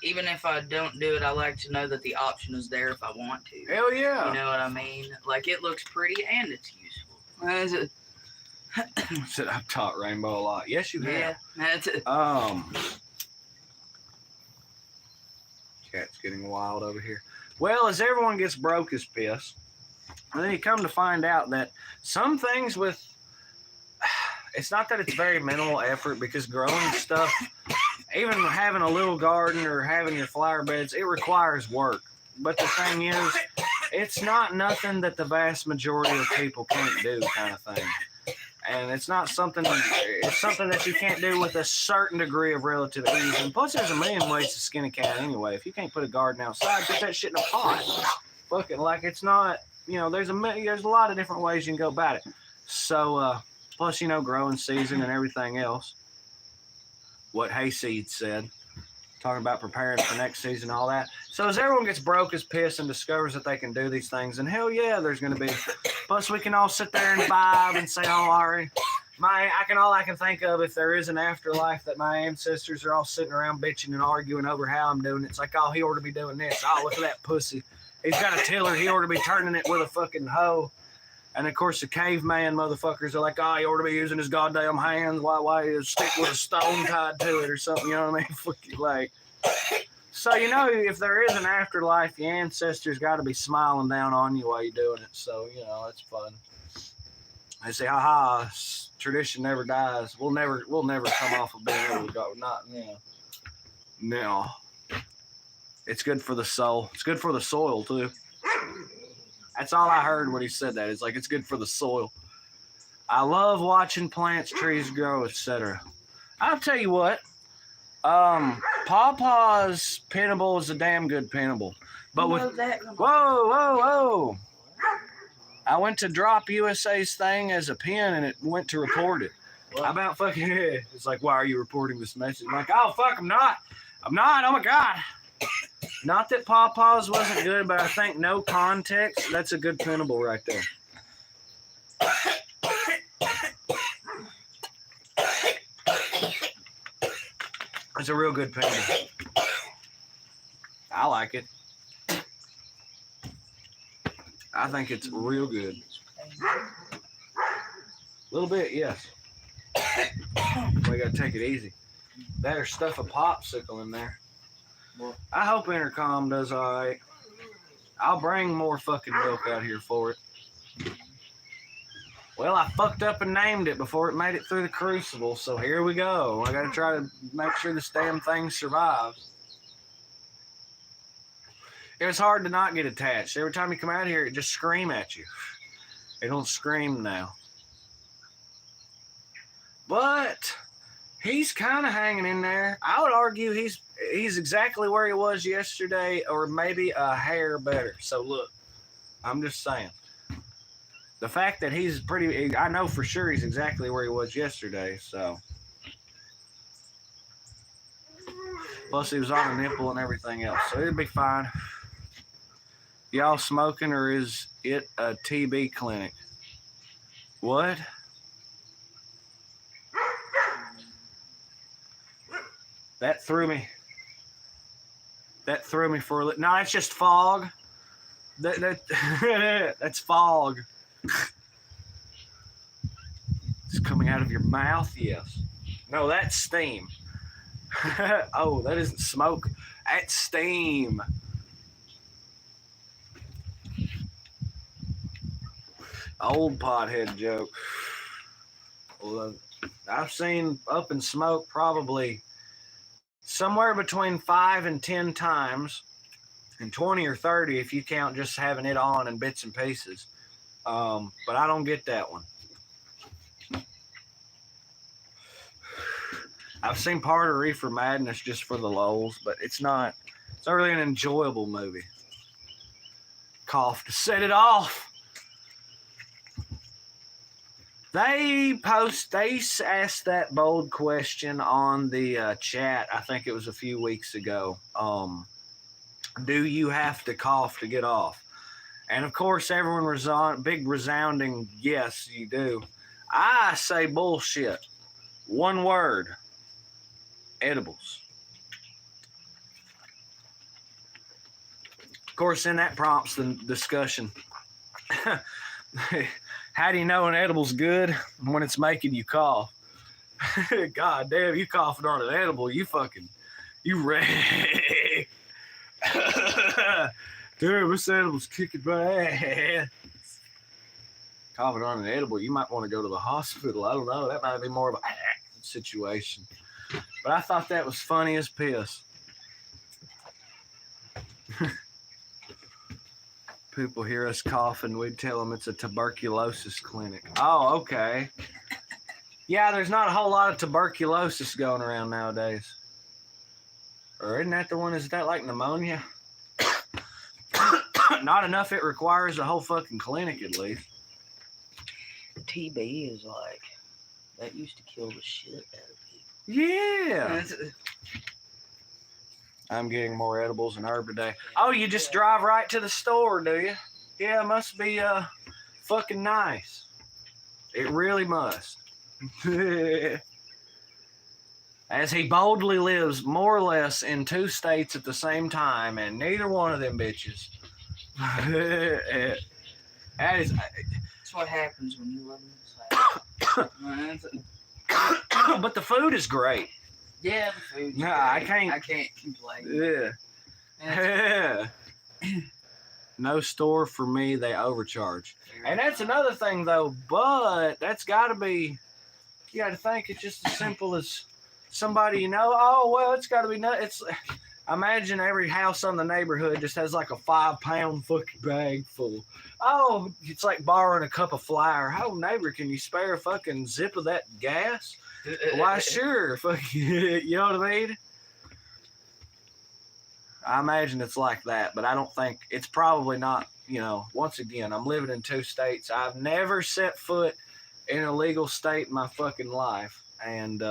B: Even if I don't do it, I like to know that the option is there if I want to.
A: Hell yeah.
B: You know what I mean? Like, it looks pretty and it's useful. That's it.
A: Said I've taught Rainbow a lot. Yes, you have.
B: Yeah, that's it.
A: Cat's getting wild over here. Well, as everyone gets broke as piss, and then you come to find out that some things with... It's not that it's very minimal effort, because growing stuff, even having a little garden or having your flower beds, it requires work. But the thing is, it's not nothing that the vast majority of people can't do, kind of thing. And it's not something, it's something that you can't do with a certain degree of relative ease. And plus, there's a million ways to skin a cat anyway. If you can't put a garden outside, put that shit in a pot. Fucking, like, it's not, you know, there's a lot of different ways you can go about it. So, plus, you know, growing season and everything else. What Hayseed said. talking about preparing for next season, all that. So as everyone gets broke as piss and discovers that they can do these things, and hell yeah, there's going to be. Plus, we can all sit there and vibe and say, "Oh, Ari, all I can think of if there is an afterlife that my ancestors are all sitting around bitching and arguing over how I'm doing. It's like, oh, he ought to be doing this. Oh, look at that pussy. He's got a tiller. He ought to be turning it with a fucking hoe." And of course, the caveman motherfuckers are like, "Oh, he ought to be using his goddamn hands. Why is a stick with a stone tied to it or something?" You know what I mean? Fucking like. So, you know, if there is an afterlife, your ancestors got to be smiling down on you while you're doing it. So, you know, it's fun. They say, "Ha, tradition never dies. We'll never come off of being able to go." Not, no. It's good for the soul. It's good for the soil too. That's all I heard when he said that. It's like it's good for the soil. I love watching plants, trees grow, etc. I'll tell you what. Pawpaw's pinnable is a damn good pinnable. But with whoa. I went to drop USA's thing as a pin and it went to report it. How about fucking it? It's like, "Why are you reporting this message?" I'm like, "Oh fuck, I'm not. Oh my god." Not that Pawpaw's wasn't good, but I think no context, that's a good pinnable right there. It's a real good pinnable. I like it. I think it's real good. A little bit, yes. We gotta take it easy. Better stuff a popsicle in there. I hope Intercom does all right. I'll bring more fucking milk out here for it. Well, I fucked up and named it before it made it through the crucible, so here we go. I gotta try to make sure this damn thing survives. It was hard to not get attached. Every time you come out here, it just scream at you. It don't scream now. But he's kind of hanging in there. I would argue he's exactly where he was yesterday, or maybe a hair better. So look, I'm just saying. The fact that he's I know for sure he's exactly where he was yesterday, so. Plus he was on a nipple and everything else, so it'd be fine. Y'all smoking, or is it a TB clinic? What? That threw me. For a little. No, that's just fog. That's fog. It's coming out of your mouth, yes. No, that's steam. Oh, that isn't smoke. That's steam. Old pothead joke. Well, I've seen up in smoke probably somewhere between 5 and 10 times, and 20 or 30 if you count just having it on in bits and pieces. But I don't get that one. I've seen part of Reefer Madness just for the lulz, but it's not really an enjoyable movie. Cough to set it off. They asked that bold question on the chat. I think it was a few weeks ago. Do you have to cough to get off? And of course, everyone big resounding yes, you do. I say bullshit. One word. Edibles. Of course, then that prompts the discussion. How do you know an edible's good? When it's making you cough. God damn, you coughing on an edible, you ready. Dude, this edible's kicking my ass. Coughing on an edible, you might want to go to the hospital. I don't know. That might be more of a situation. But I thought that was funny as piss. People hear us coughing, we'd tell them it's a tuberculosis clinic. Oh, okay. Yeah, there's not a whole lot of tuberculosis going around nowadays. Or isn't that the one? Is that like pneumonia? Not enough. It requires a whole fucking clinic at least.
B: TB is like, that used to kill the shit out of people.
A: Yeah. I'm getting more edibles and herb today. Oh, you just drive right to the store, do you? Yeah, it must be fucking nice. It really must. As he boldly lives more or less in 2 states at the same time, and neither one of them bitches. That is.
B: That's what happens when you live in the South.
A: But the food is great.
B: Yeah, the food's
A: No,
B: great.
A: I can't
B: complain.
A: Yeah. No store for me, they overcharge. And that's another thing though, but that's gotta be, you gotta think it's just as simple as somebody you know, oh well it's gotta be it's imagine every house on the neighborhood just has like a 5-pound fucking bag full. Oh, it's like borrowing a cup of flour. Oh neighbor, can you spare a fucking zip of that gas? Why sure, fucking you know what I mean? I imagine it's like that, but I don't think it's probably not, you know, once again, I'm living in 2 states. I've never set foot in a legal state in my fucking life. And,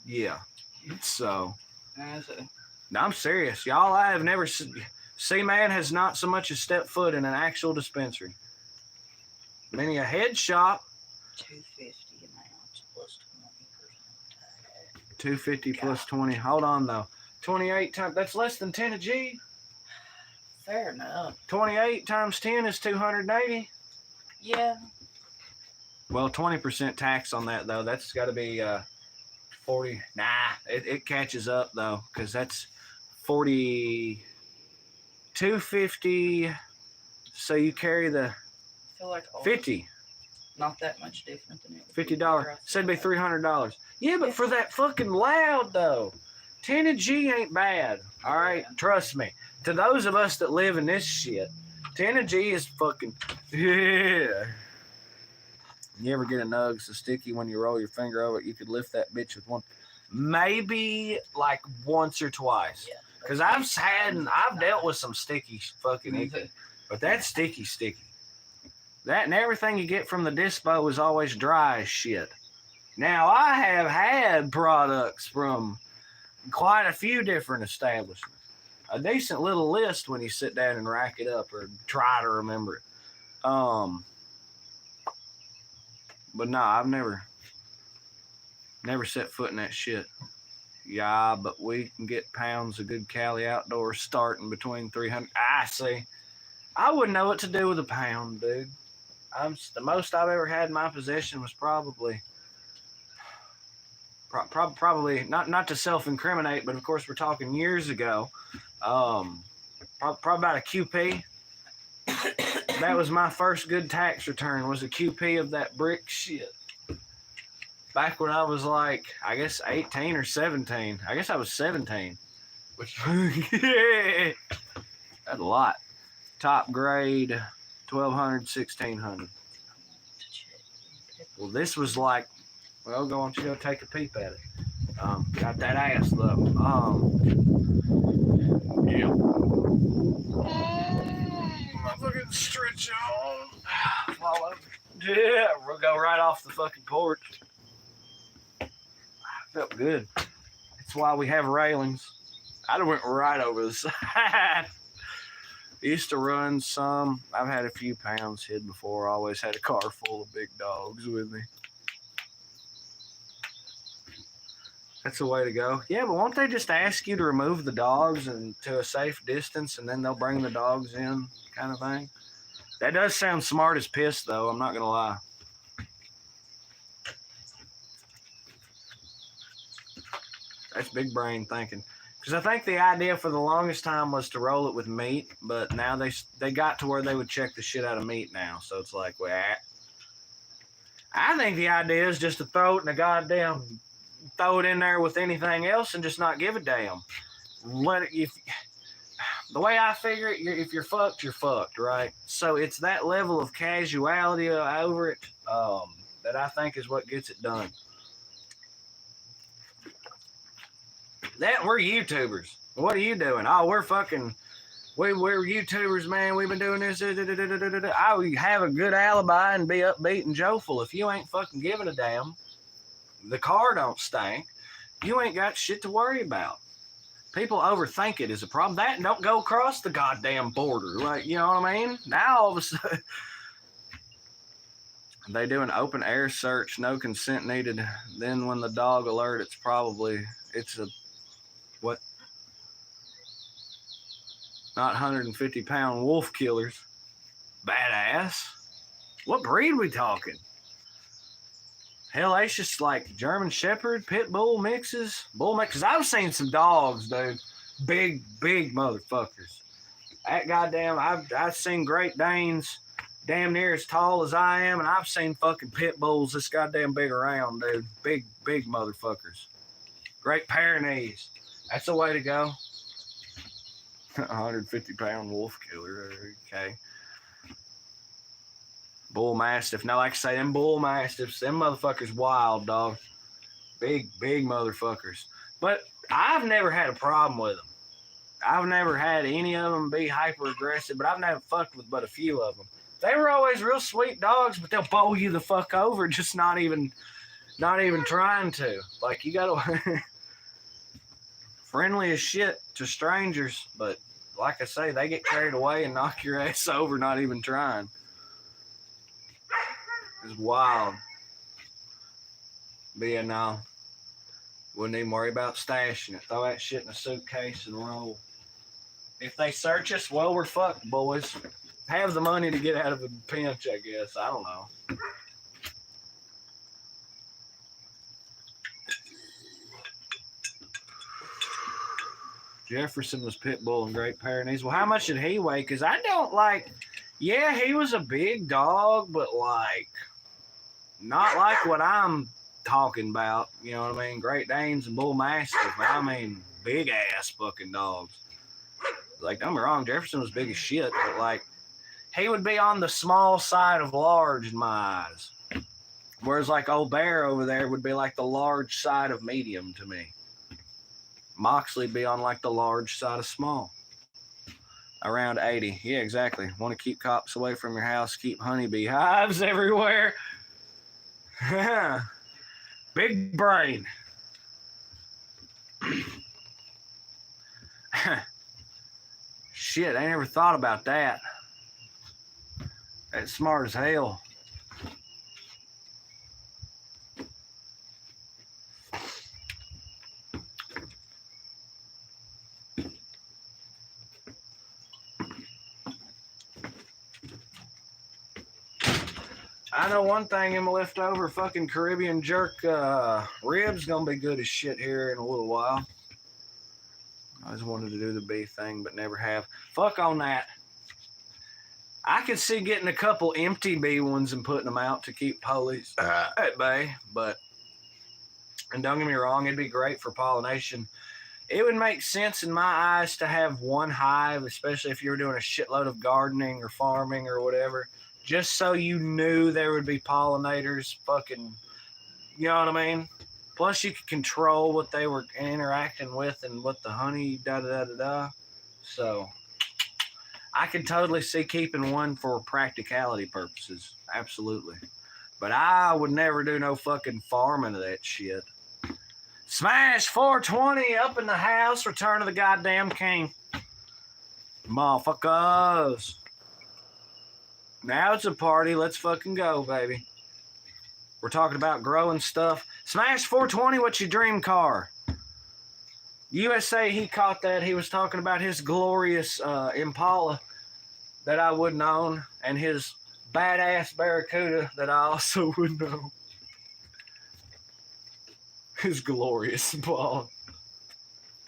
A: yeah. So, no, I'm serious. Y'all, I have never, C-Man has not so much as stepped foot in an actual dispensary. Many a head shop.
B: $2.50 an ounce plus 20%.
A: $2.50 plus 20. Hold on, though. 28 times, that's less than 10 a G.
B: Fair enough.
A: 28 times 10 is 280.
B: Yeah.
A: Well, 20% tax on that, though. That's got to be 40. Nah, it catches up, though, because that's 40, 250. So you carry the
B: I feel like
A: 50.
B: Not that much different than it.
A: $50. Said be $300. Yeah, but for that fucking loud, though. 10 a G ain't bad. All right, trust me. To those of us that live in this shit, 10 a G is fucking yeah. You ever get a nug so sticky when you roll your finger over it, you could lift that bitch with one, maybe like once or twice. Yeah. Because I've dealt with some sticky fucking icky, but that's sticky. That and everything you get from the dispo is always dry as shit. Now I have had products from quite a few different establishments. A decent little list when you sit down and rack it up or try to remember it. But no, I've never set foot in that shit. Yeah, but we can get pounds of good Cali outdoors starting between 300. I see. I wouldn't know what to do with a pound, dude. The most I've ever had in my possession was probably not to self-incriminate, but of course we're talking years ago. Probably about a QP. That was my first good tax return, was a QP of that brick shit. Back when I was like, I guess 18 or 17. I guess I was 17. Which, yeah, that's a lot. Top grade, 1200, 1600. Well, this was like, well, go on, go take a peep at it. Got that ass though. Yeah. Motherfucking stretch on. Follow. Yeah, we'll go right off the fucking porch. Felt good. That's why we have railings. I went right over the side. Used to run some. I've had a few pounds hid before. Always had a car full of big dogs with me. That's the way to go. Yeah, but won't they just ask you to remove the dogs and to a safe distance, and then they'll bring the dogs in, kind of thing? That does sound smart as piss, though. I'm not gonna lie. That's big brain thinking. Because I think the idea for the longest time was to roll it with meat, but now they got to where they would check the shit out of meat now. So it's like, well, I think the idea is just to throw it in there with anything else and just not give a damn. The way I figure it, if you're fucked, you're fucked, right? So it's that level of casuality over it that I think is what gets it done. We're YouTubers. What are you doing? Oh, we're YouTubers, man. We've been doing this. I have a good alibi and be upbeat and joyful. If you ain't fucking giving a damn, the car don't stink, you ain't got shit to worry about. People overthink it is a problem. That and don't go across the goddamn border. Like, you know what I mean? Now all of a sudden they do an open air search, no consent needed. Then when the dog alert, it's a what? Not 150-pound wolf killers. Badass. What breed we talking? Hell, it's just like German Shepherd, Pit Bull mixes, Bull mixes. I've seen some dogs, dude. Big motherfuckers. That goddamn, I've seen Great Danes damn near as tall as I am, and I've seen fucking Pit Bulls this goddamn big around, dude. Big motherfuckers. Great Pyrenees. That's the way to go. 150-pound wolf killer. Okay. Bull Mastiff. Now, like I say, them Bull Mastiffs, them motherfuckers wild, dog. Big motherfuckers. But I've never had a problem with them. I've never had any of them be hyper aggressive, but I've never fucked with but a few of them. They were always real sweet dogs, but they'll bowl you the fuck over, just not even trying to. Like, you gotta friendly as shit to strangers, but like I say, they get carried away and knock your ass over, not even trying. It's wild. But yeah, no. Wouldn't even worry about stashing it. Throw that shit in a suitcase and roll. If they search us, well, we're fucked, boys. Have the money to get out of a pinch, I guess. I don't know. Jefferson was Pit Bull and Great Pyrenees. Well, how much did he weigh? Because I don't like... Yeah, he was a big dog, but like... Not like what I'm talking about. You know what I mean? Great Danes and Bull Mastiff. I mean, big-ass fucking dogs. Like, don't get me wrong, Jefferson was big as shit, but like... He would be on the small side of large in my eyes. Whereas like old Bear over there would be like the large side of medium to me. Moxley'd be on like the large side of small. Around 80. Yeah, exactly. Want to keep cops away from your house, keep honeybee hives everywhere. Big brain. Shit, I never thought about that. That's smart as hell. I know one thing, in my leftover fucking Caribbean jerk ribs gonna be good as shit here in a little while. I always wanted to do the beef thing, but never have. Fuck on that. I could see getting a couple empty bee ones and putting them out to keep police at bay, and don't get me wrong, it'd be great for pollination. It would make sense in my eyes to have one hive, especially if you were doing a shitload of gardening or farming or whatever, just so you knew there would be pollinators fucking, you know what I mean? Plus you could control what they were interacting with and what the honey, da-da-da-da-da. So... I could totally see keeping one for practicality purposes. Absolutely. But I would never do no fucking farming of that shit. Smash 420 up in the house. Return of the goddamn king. Motherfuckers. Now it's a party. Let's fucking go, baby. We're talking about growing stuff. Smash 420, what's your dream car? USA, he caught that. He was talking about his glorious Impala that I wouldn't own, and his badass Barracuda that I also wouldn't own. His glorious Impala.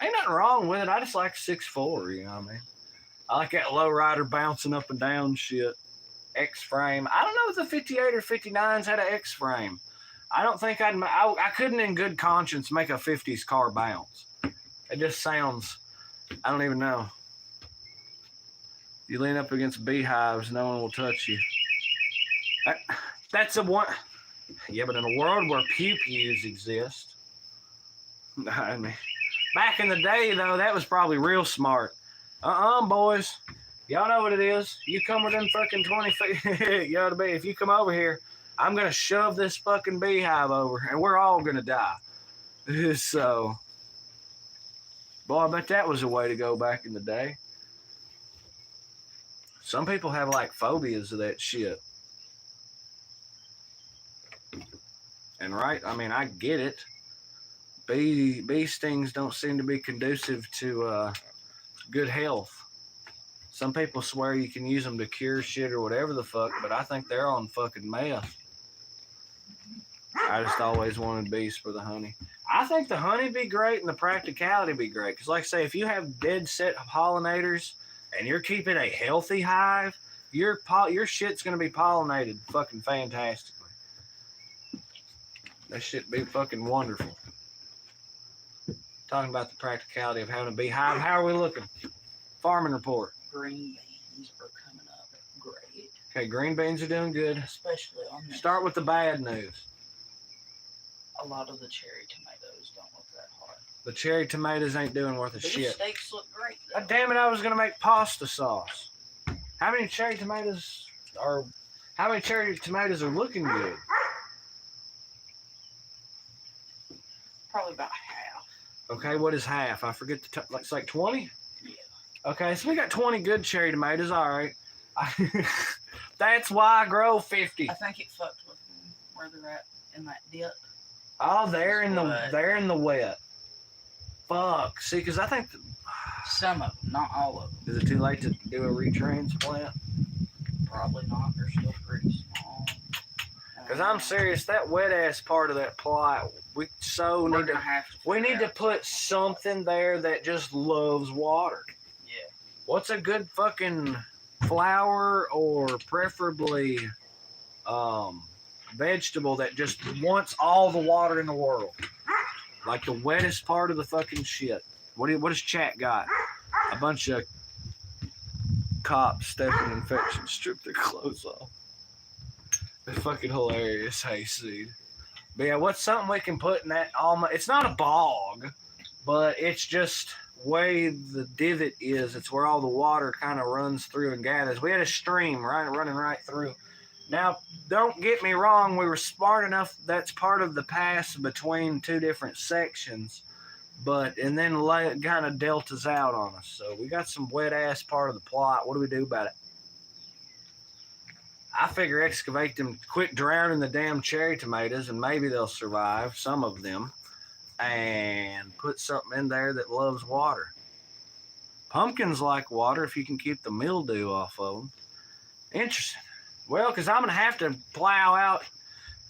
A: Ain't nothing wrong with it. I just like 6'4", you know what I mean? I like that low rider bouncing up and down shit. X-frame. I don't know if the 58 or 59s had an X-frame. I don't think I couldn't in good conscience make a 50s car bounce. It just sounds, I don't even know. You lean up against beehives, no one will touch you. That's a one. Yeah, but in a world where pew-pews exist, I mean, back in the day, though, that was probably real smart. Boys. Y'all know what it is. You come within fucking 20 feet, you ought to be. If you come over here, I'm going to shove this fucking beehive over, and we're all going to die. So... Boy, I bet that was a way to go back in the day. Some people have like phobias of that shit. And right, I mean, I get it. Bee stings don't seem to be conducive to good health. Some people swear you can use them to cure shit or whatever the fuck, but I think they're on fucking meth. I just always wanted bees for the honey. I think the honey be great and the practicality be great. Because, like I say, if you have dead set pollinators and you're keeping a healthy hive, your shit's going to be pollinated fucking fantastically. That shit be fucking wonderful. Talking about the practicality of having a beehive. How are we looking? Farming report.
B: Green beans are coming up great.
A: Okay, green beans are doing good.
B: Especially on this.
A: Start with the bad news.
B: A lot of the cherry tomatoes don't look that hot.
A: The cherry tomatoes ain't doing worth a shit.
B: Steaks look great, though.
A: God damn it, I was going to make pasta sauce. How many cherry tomatoes are looking good?
B: Probably about half.
A: Okay, what is half? I forget it's like 20?
B: Yeah.
A: Okay, so we got 20 good cherry tomatoes, all right. That's why I grow 50.
B: I think it fucked with them where they're at in that dip.
A: Oh, they're in the wet. Fuck. See, because I think
B: some of them, not all of them.
A: Is it too late to do a retransplant?
B: Probably not. They're still pretty small.
A: Because I'm serious, that wet ass part of that plot, we need to put something there that just loves water.
B: Yeah.
A: What's a good fucking flower or preferably vegetable that just wants all the water in the world? Like the wettest part of the fucking shit. What does chat got? A bunch of cops stepping infection, strip their clothes off. It's fucking hilarious, hayseed. But yeah, what's something we can put in that it's not a bog, but it's just way the divot is. It's where all the water kind of runs through and gathers. We had a stream running right through. Now, don't get me wrong, we were smart enough, that's part of the pass between two different sections, and then kind of deltas out on us. So we got some wet ass part of the plot. What do we do about it? I figure excavate them, quit drowning the damn cherry tomatoes, and maybe they'll survive, some of them, and put something in there that loves water. Pumpkins like water if you can keep the mildew off of them. Interesting. Well, because I'm going to have to plow out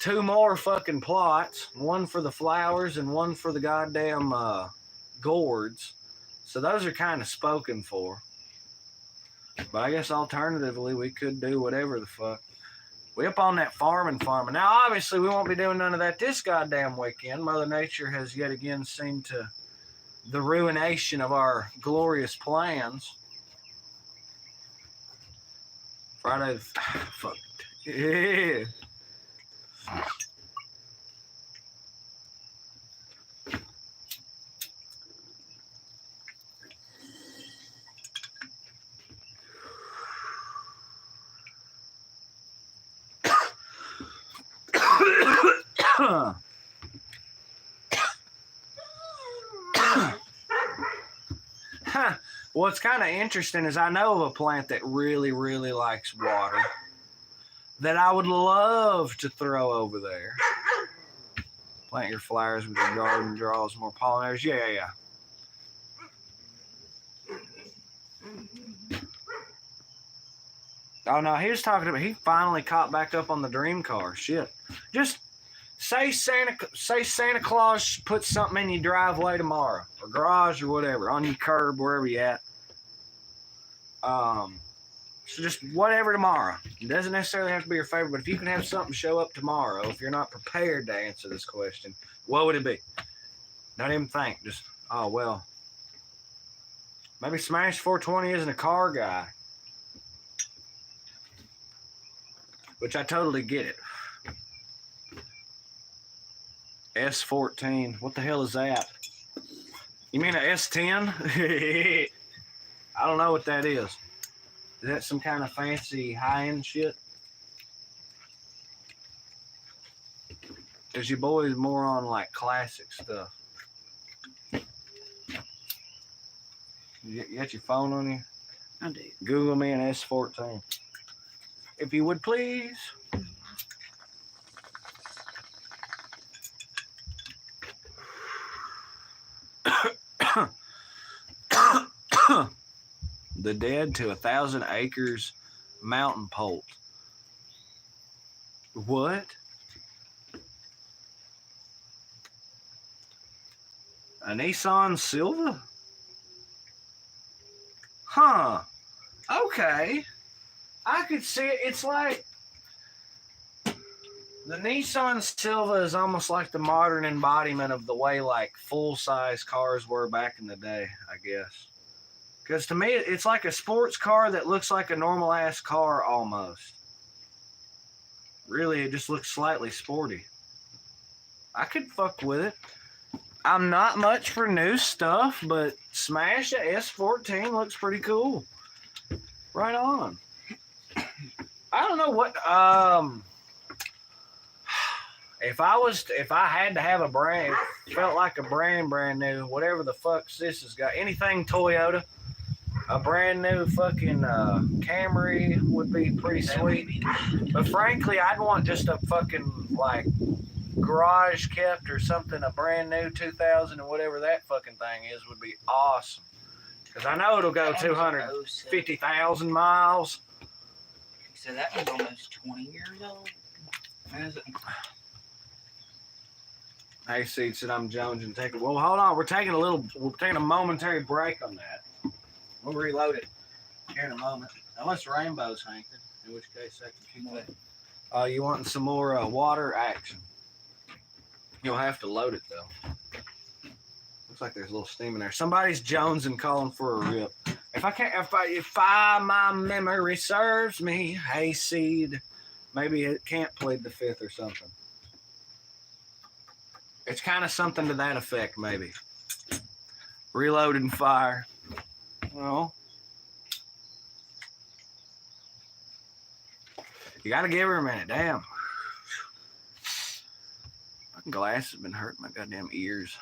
A: 2 more fucking plots, one for the flowers and one for the goddamn gourds. So those are kind of spoken for. But I guess alternatively, we could do whatever the fuck. We up on that farming. Now, obviously, we won't be doing none of that this goddamn weekend. Mother Nature has yet again seen to the ruination of our glorious plans. Friday, fuck. Yeah. What's kind of interesting is I know of a plant that really, really likes water that I would love to throw over there. Plant your flowers with your garden, draws more pollinators. Yeah. Oh no, he was talking about, he finally caught back up on the dream car. Shit. Just say Santa Claus puts something in your driveway tomorrow, or garage, or whatever, on your curb, wherever you at. So just whatever tomorrow. It doesn't necessarily have to be your favorite, but if you can have something show up tomorrow, if you're not prepared to answer this question, what would it be? Don't even think. Just, oh, well, maybe Smash 420 isn't a car guy. Which I totally get it. S14. What the hell is that? You mean a S10? I don't know what that is. Is that some kind of fancy high-end shit? Because your boy is more on like classic stuff. You got your phone on you?
B: I do.
A: Google me an S14. If you would please. The dead to 1,000 acres mountain polt. What? A Nissan Silva? Huh. Okay. I could see it. It's like the Nissan Silva is almost like the modern embodiment of the way like full-size cars were back in the day, I guess. Because to me, it's like a sports car that looks like a normal-ass car almost. Really, it just looks slightly sporty. I could fuck with it. I'm not much for new stuff, but smash a S14 looks pretty cool. Right on. I don't know what if I had to have a brand, felt like a brand new, whatever the fuck sis has got, anything Toyota, a brand new fucking Camry would be pretty sweet. But frankly, I'd want just a fucking like garage kept or something, a brand new 2000 or whatever that fucking thing is would be awesome. Because I know it'll go 250,000 miles.
B: So that one's almost 20 years old.
A: Hey, Seed said I'm Jones and take it. Well, hold on. We're taking a momentary break on that. We'll reload it here in a moment. Unless Rainbow's hanking, in which case I can keep that. You wanting some more water action? You'll have to load it though. Looks like there's a little steam in there. Somebody's Jones and calling for a rip. If my memory serves me, hey Seed, maybe it can't plead the fifth or something. It's kind of something to that effect, maybe. Reload and fire. Well, you got to give her a minute. Damn. My glasses have been hurting my goddamn ears.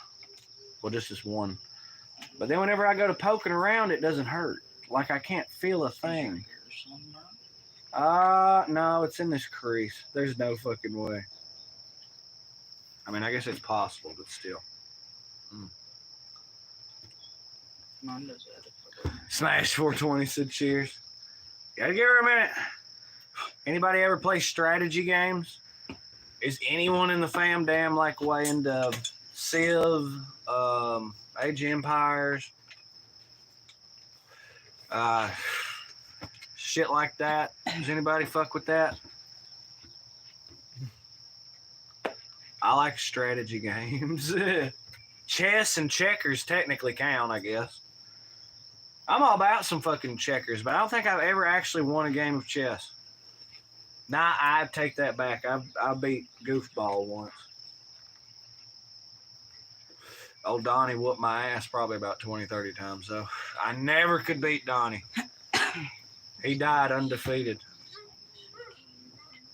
A: Well, just this one. But then whenever I go to poking around, it doesn't hurt. Like I can't feel a thing. No, it's in this crease. There's no fucking way. I mean, I guess it's possible, but still.
B: Mine does that.
A: Smash 420 said cheers. Gotta give her a minute. Anybody ever play strategy games? Is anyone in the fam damn like way into Civ, Age of Empires, shit like that? Does anybody fuck with that? I like strategy games. Chess and checkers technically count, I guess. I'm all about some fucking checkers, but I don't think I've ever actually won a game of chess. Nah, I take that back. I beat Goofball once. Old Donnie whooped my ass probably about 20, 30 times, though. I never could beat Donnie. He died undefeated.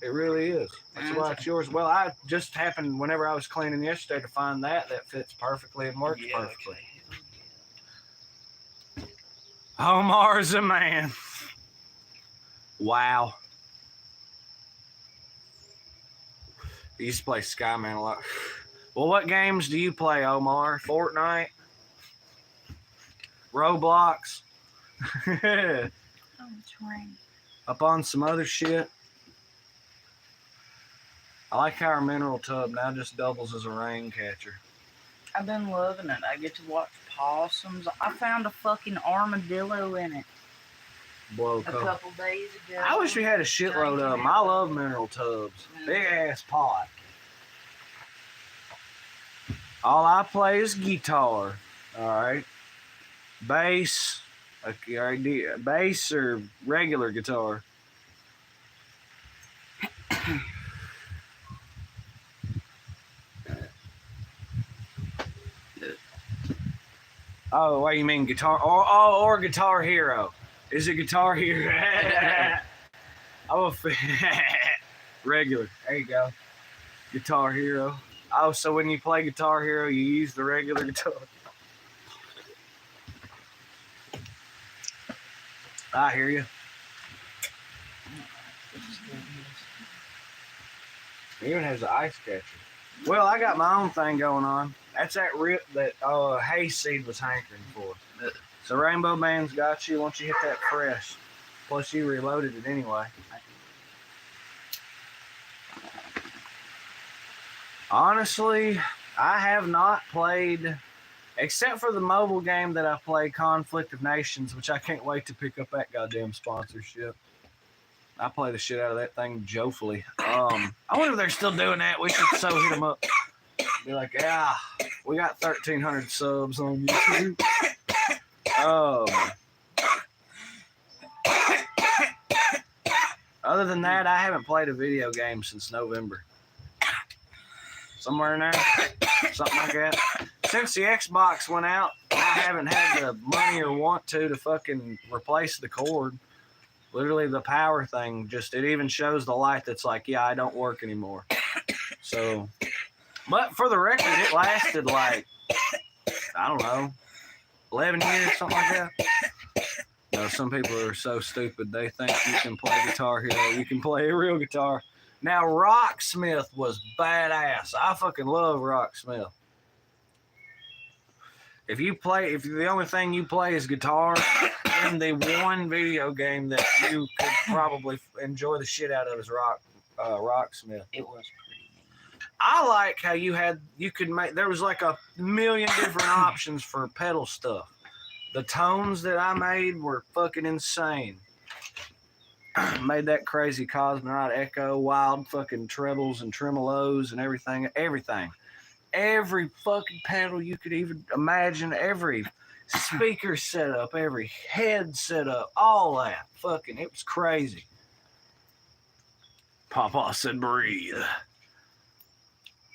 A: It really is. That's why it's yours. Well, I just happened whenever I was cleaning yesterday to find that fits perfectly and works perfectly. Omar's a man. Wow. I used to play Skyman a lot. Well, what games do you play, Omar? Fortnite? Roblox?
B: Oh, it's raining.
A: Up on some other shit? I like how our mineral tub now just doubles as a rain catcher.
B: I've been loving it. I get to watch possums. I found a fucking armadillo in it
A: Blow
B: a couple days ago.
A: I wish we had a shitload of them. I love mineral tubs. Big ass pot. All I play is guitar. All right. Bass. Okay, bass or regular guitar? Oh, what do you mean guitar? Or Guitar Hero. Is it Guitar Hero? Regular. There you go. Guitar Hero. Oh, so when you play Guitar Hero, you use the regular guitar. I hear you. It even has an ice catcher. Well, I got my own thing going on. That's that rip that Hayseed was hankering for. So Rainbow Man's got you once you hit that fresh. Plus you reloaded it anyway. Honestly, I have not played, except for the mobile game that I play, Conflict of Nations, which I can't wait to pick up that goddamn sponsorship. I play the shit out of that thing joyfully. I wonder if they're still doing that. We should so hit them up. Be like, yeah, we got 1,300 subs on YouTube. Other than that, I haven't played a video game since November. Somewhere in there, something like that. Since the Xbox went out, I haven't had the money or want to fucking replace the cord. Literally, the power thing, it even shows the light that's like, yeah, I don't work anymore. So, but for the record, it lasted like, I don't know, 11 years, something like that. No, some people are so stupid, they think you can play Guitar Hero, you can play a real guitar. Now, Rocksmith was badass. I fucking love Rocksmith. If the only thing you play is guitar, in the one video game that you could probably enjoy the shit out of is Rocksmith.
B: It was pretty neat.
A: I like how there was like a million different options for pedal stuff. The tones that I made were fucking insane. Made that crazy Cosmonaut echo, wild fucking trebles and tremolos and everything. Every fucking pedal you could even imagine, every speaker setup, every head setup, all that. Fucking, it was crazy. Papa said breathe.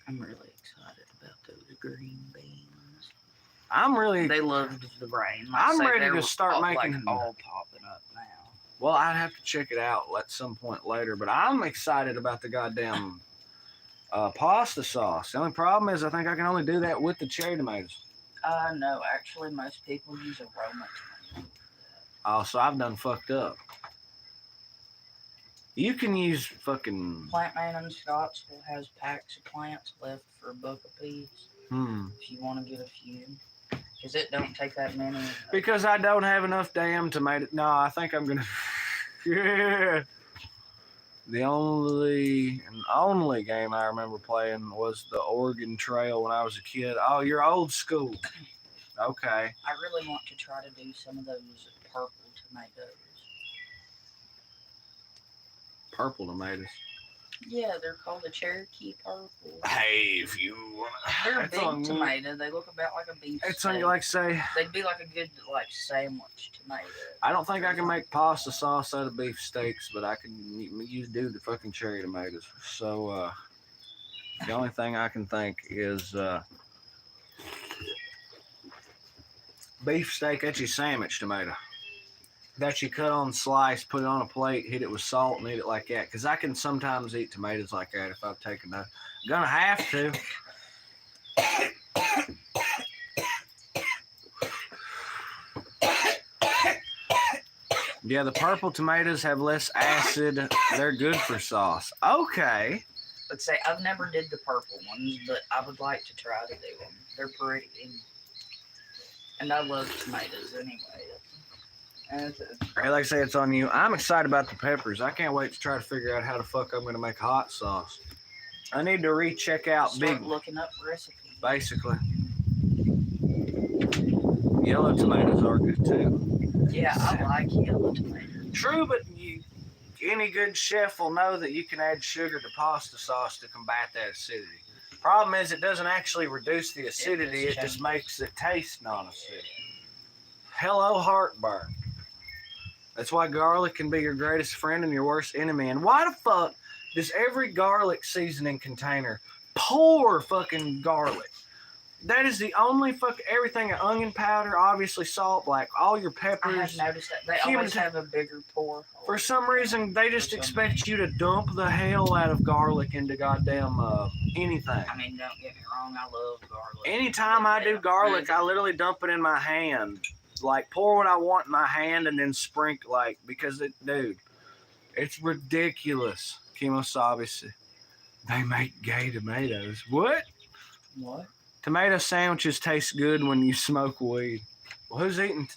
B: I'm really excited about those green beans. They loved the rain.
A: I'm ready to start making
B: like all popping up now.
A: Well, I'd have to check it out at some point later, but I'm excited about the goddamn pasta sauce. The only problem is I think I can only do that with the cherry tomatoes.
B: No, actually, most people use aroma tomato.
A: Oh, so I've done fucked up. You can use fucking...
B: Plant Man and Scottsville has packs of plants left for $1 a piece. If you want to get a few. Because it don't take that many.
A: Because I don't have enough damn tomato. No, I think I'm gonna. Yeah. The only game I remember playing was the Oregon Trail when I was a kid. Oh, you're old school. Okay.
B: I really want to try to do some of those purple tomatoes.
A: Purple tomatoes.
B: Yeah, they're called the Cherokee purple.
A: Hey, if you want,
B: they're a big tomato. They look about like a beef.
A: It's on you like say.
B: They'd be like a good sandwich tomato.
A: I don't think I can make pasta sauce out of beef steaks, but I can do the fucking cherry tomatoes. So the only thing I can think is beef steak. That's your sandwich tomato. That you cut on slice, put it on a plate, hit it with salt, and eat it like that. Because I can sometimes eat tomatoes like that if I've taken enough. I'm gonna have to. Yeah, the purple tomatoes have less acid. They're good for sauce. Okay.
B: Let's say I've never did the purple ones, but I would like to try to do them. They're pretty. And I love tomatoes anyway.
A: Hey, like I say, it's on you. I'm excited about the peppers. I can't wait to try to figure out how the fuck I'm going to make hot sauce. I need to recheck out
B: Start looking up recipes.
A: Basically. Yellow tomatoes are good too.
B: Yeah, I like yellow tomatoes.
A: True, but any good chef will know that you can add sugar to pasta sauce to combat that acidity. Problem is, it doesn't actually reduce the acidity. It just makes it taste non-acidic. Hello, heartburn. That's why garlic can be your greatest friend and your worst enemy. And why the fuck does every garlic seasoning container pour fucking garlic? That is the only everything, onion powder, obviously salt, black, all your peppers.
B: I have noticed that. They always have a bigger pour.
A: For some reason, they just expect you to dump the hell out of garlic into goddamn anything.
B: I mean, don't get me wrong, I love garlic.
A: Anytime I do garlic, I literally dump it in my hand. like pour what I want in my hand and then sprinkle because dude, it's ridiculous. Kemosabe, they make gay tomatoes. What?
B: What?
A: Tomato sandwiches taste good when you smoke weed. Well, who's eating?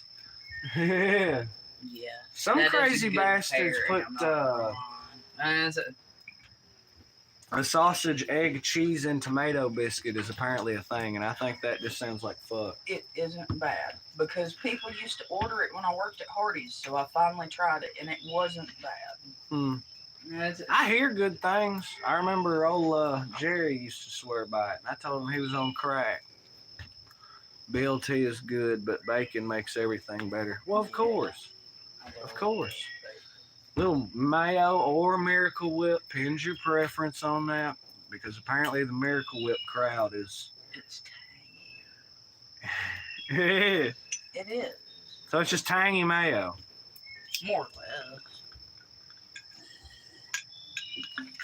A: Yeah.
B: Yeah.
A: Some
B: That is a
A: crazy
B: good
A: bastards
B: pairing,
A: put
B: I'm not gonna lie.
A: a sausage, egg, cheese, and tomato biscuit is apparently a thing, and I think that just sounds like fuck.
B: It isn't bad because people used to order it when I worked at Hardee's, so I finally tried it and it wasn't bad.
A: Hmm. I hear good things. I remember old Jerry used to swear by it, and I told him he was on crack. BLT is good, but bacon makes everything better. Well, of course. Of course. Little mayo or Miracle Whip, pins your preference on that, because apparently the Miracle Whip crowd is.
B: It's
A: Yeah.
B: It is.
A: So it's just tangy mayo.
B: More or less.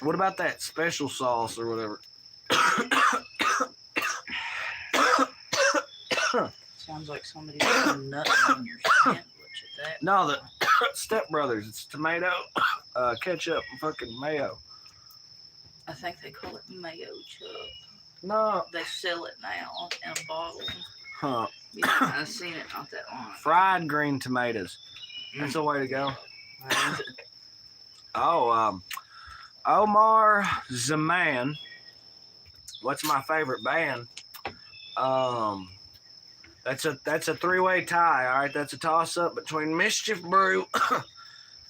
A: What about that special sauce or whatever?
B: Sounds like somebody put a nut on your sandwich at that.
A: No, the Step Brothers. It's tomato, ketchup, and fucking mayo.
B: I think they call it mayo chup.
A: No.
B: They sell it now in a bottle.
A: Huh.
B: Yeah, I've seen it not that long ago.
A: Fried green tomatoes. That's the way to go. Oh, Omar Zaman. What's my favorite band? That's a three-way tie. All right, that's a toss-up between Mischief Brew,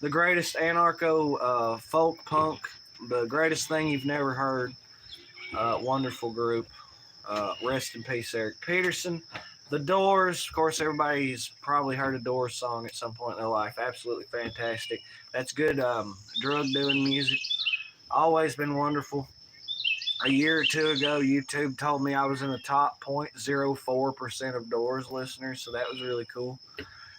A: the greatest anarcho folk punk, the greatest thing you've never heard. Wonderful group. Rest in peace, Eric Peterson. The Doors, of course, everybody's probably heard a Doors song at some point in their life. Absolutely fantastic. That's good drug-doing music. Always been wonderful. A year or two ago, YouTube told me I was in the top 0.04% of Doors listeners, so that was really cool.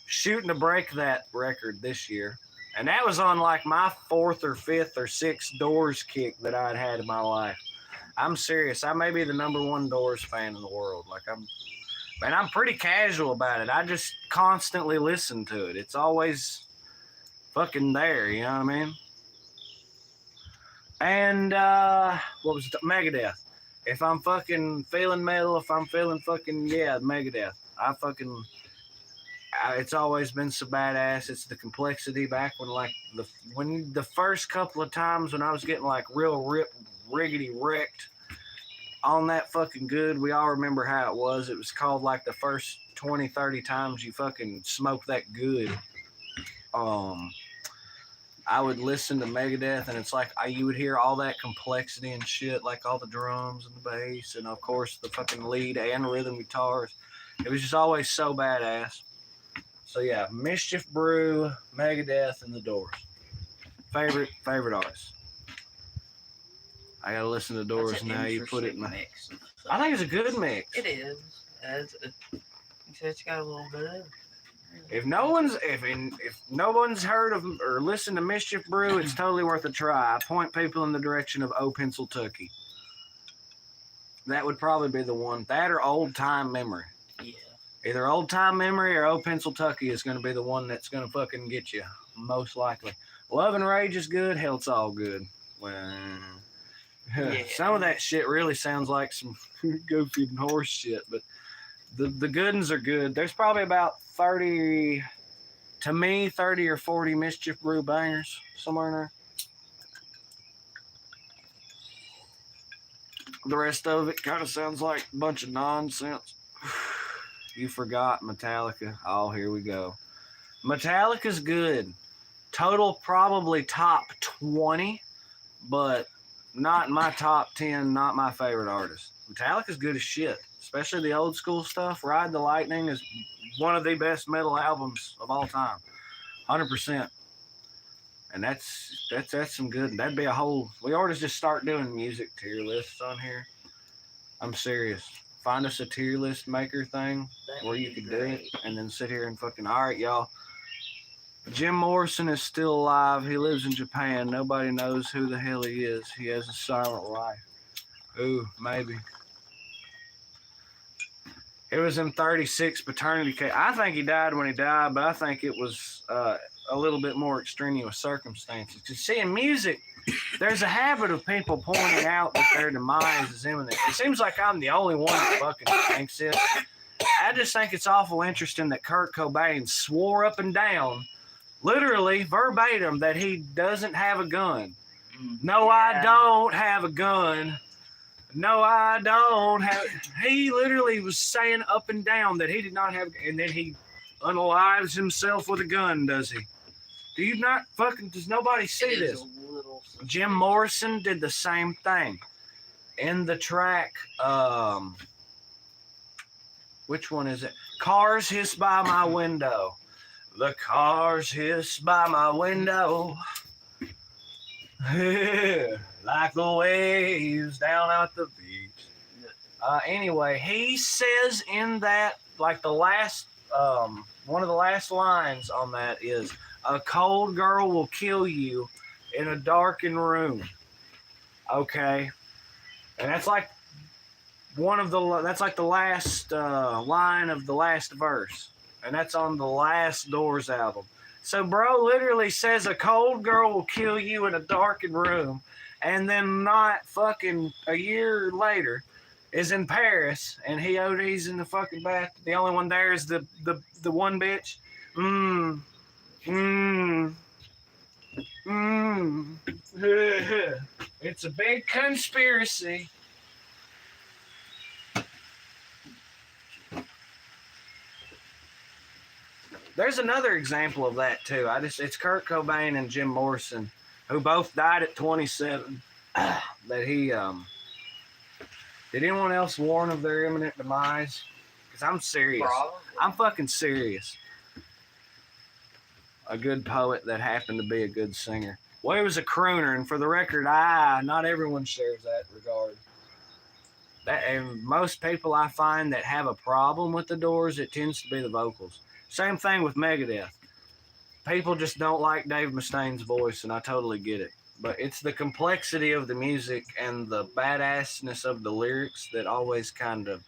A: Shooting to break that record this year. And that was on like my fourth or fifth or sixth Doors kick that I'd had in my life. I'm serious. I may be the number one Doors fan in the world. I'm pretty casual about it. I just constantly listen to it. It's always fucking there, you know what I mean? And what was it? Megadeth. If I'm fucking feeling metal, if I'm feeling fucking Megadeth. It's always been so badass. It's the complexity back when the first couple of times when I was getting like real riggedy wrecked on that fucking good. We all remember how it was. It was called like the first 20, 30 times you fucking smoked that good. I would listen to Megadeth, and it's like you would hear all that complexity and shit, like all the drums and the bass, and of course the fucking lead and rhythm guitars. It was just always so badass. So yeah, Mischief Brew, Megadeth, and the Doors. Favorite artists. I gotta listen to Doors now. You put it in my
B: mix.
A: I think it's a good mix.
B: It is. It's got a little bit of.
A: If no one's heard of or listened to Mischief Brew, it's totally worth a try. I point people in the direction of O Penciltucky. That would probably be the one. That or Old Time Memory.
B: Yeah.
A: Either Old Time Memory or O Penciltucky is going to be the one that's going to fucking get you, most likely. Love and Rage is good. Hell, it's all good. Well, yeah. Some of that shit really sounds like some goofy horse shit, but the good ones are good. There's probably about 30 or 40 Mischief Brew bangers somewhere in there. The rest of it kind of sounds like a bunch of nonsense. You forgot Metallica. Oh, here we go. Metallica's good. Total probably top 20, but not in my top 10, not my favorite artist. Metallica's good as shit, especially the old school stuff. Ride the Lightning is one of the best metal albums of all time. 100%. And that's some good. That'd be a whole. We ought to just start doing music tier lists on here. I'm serious. Find us a tier list maker thing where you could do it, and then sit here and fucking. All right, y'all. Jim Morrison is still alive. He lives in Japan. Nobody knows who the hell he is. He has a silent life. Ooh, maybe. It was in 36 paternity case. I think he died when he died, but I think it was a little bit more extraneous circumstances. Because see, in music, there's a habit of people pointing out that their demise is imminent. It seems like I'm the only one that fucking thinks it. I just think it's awful interesting that Kurt Cobain swore up and down, literally verbatim, that he doesn't have a gun. No, I don't have a gun. No, I don't have. He literally was saying up and down that he did not have, and then he unalives himself with a gun, does he? Do you not fucking, does nobody see this? Jim Morrison did the same thing. In the track, which one is it? Cars hiss by my window. The cars hiss by my window. Like the waves down at the beach. Anyway, he says in that, like the last, one of the last lines on that is, a cold girl will kill you in a darkened room. Okay. And that's like that's like the last line of the last verse. And that's on the last Doors album. So bro literally says a cold girl will kill you in a darkened room, and then not fucking a year later is in Paris and he's in the fucking bath. The only one there is the one bitch. It's a big conspiracy. There's another example of that too. It's Kurt Cobain and Jim Morrison, who both died at 27. That he did anyone else warn of their imminent demise? Because I'm serious.
B: Probably.
A: I'm fucking serious. A good poet that happened to be a good singer. Well, he was a crooner, and for the record, not everyone shares that regard. And most people I find that have a problem with the Doors, it tends to be the vocals. Same thing with Megadeth. People just don't like Dave Mustaine's voice, and I totally get it. But it's the complexity of the music and the badassness of the lyrics that always kind of,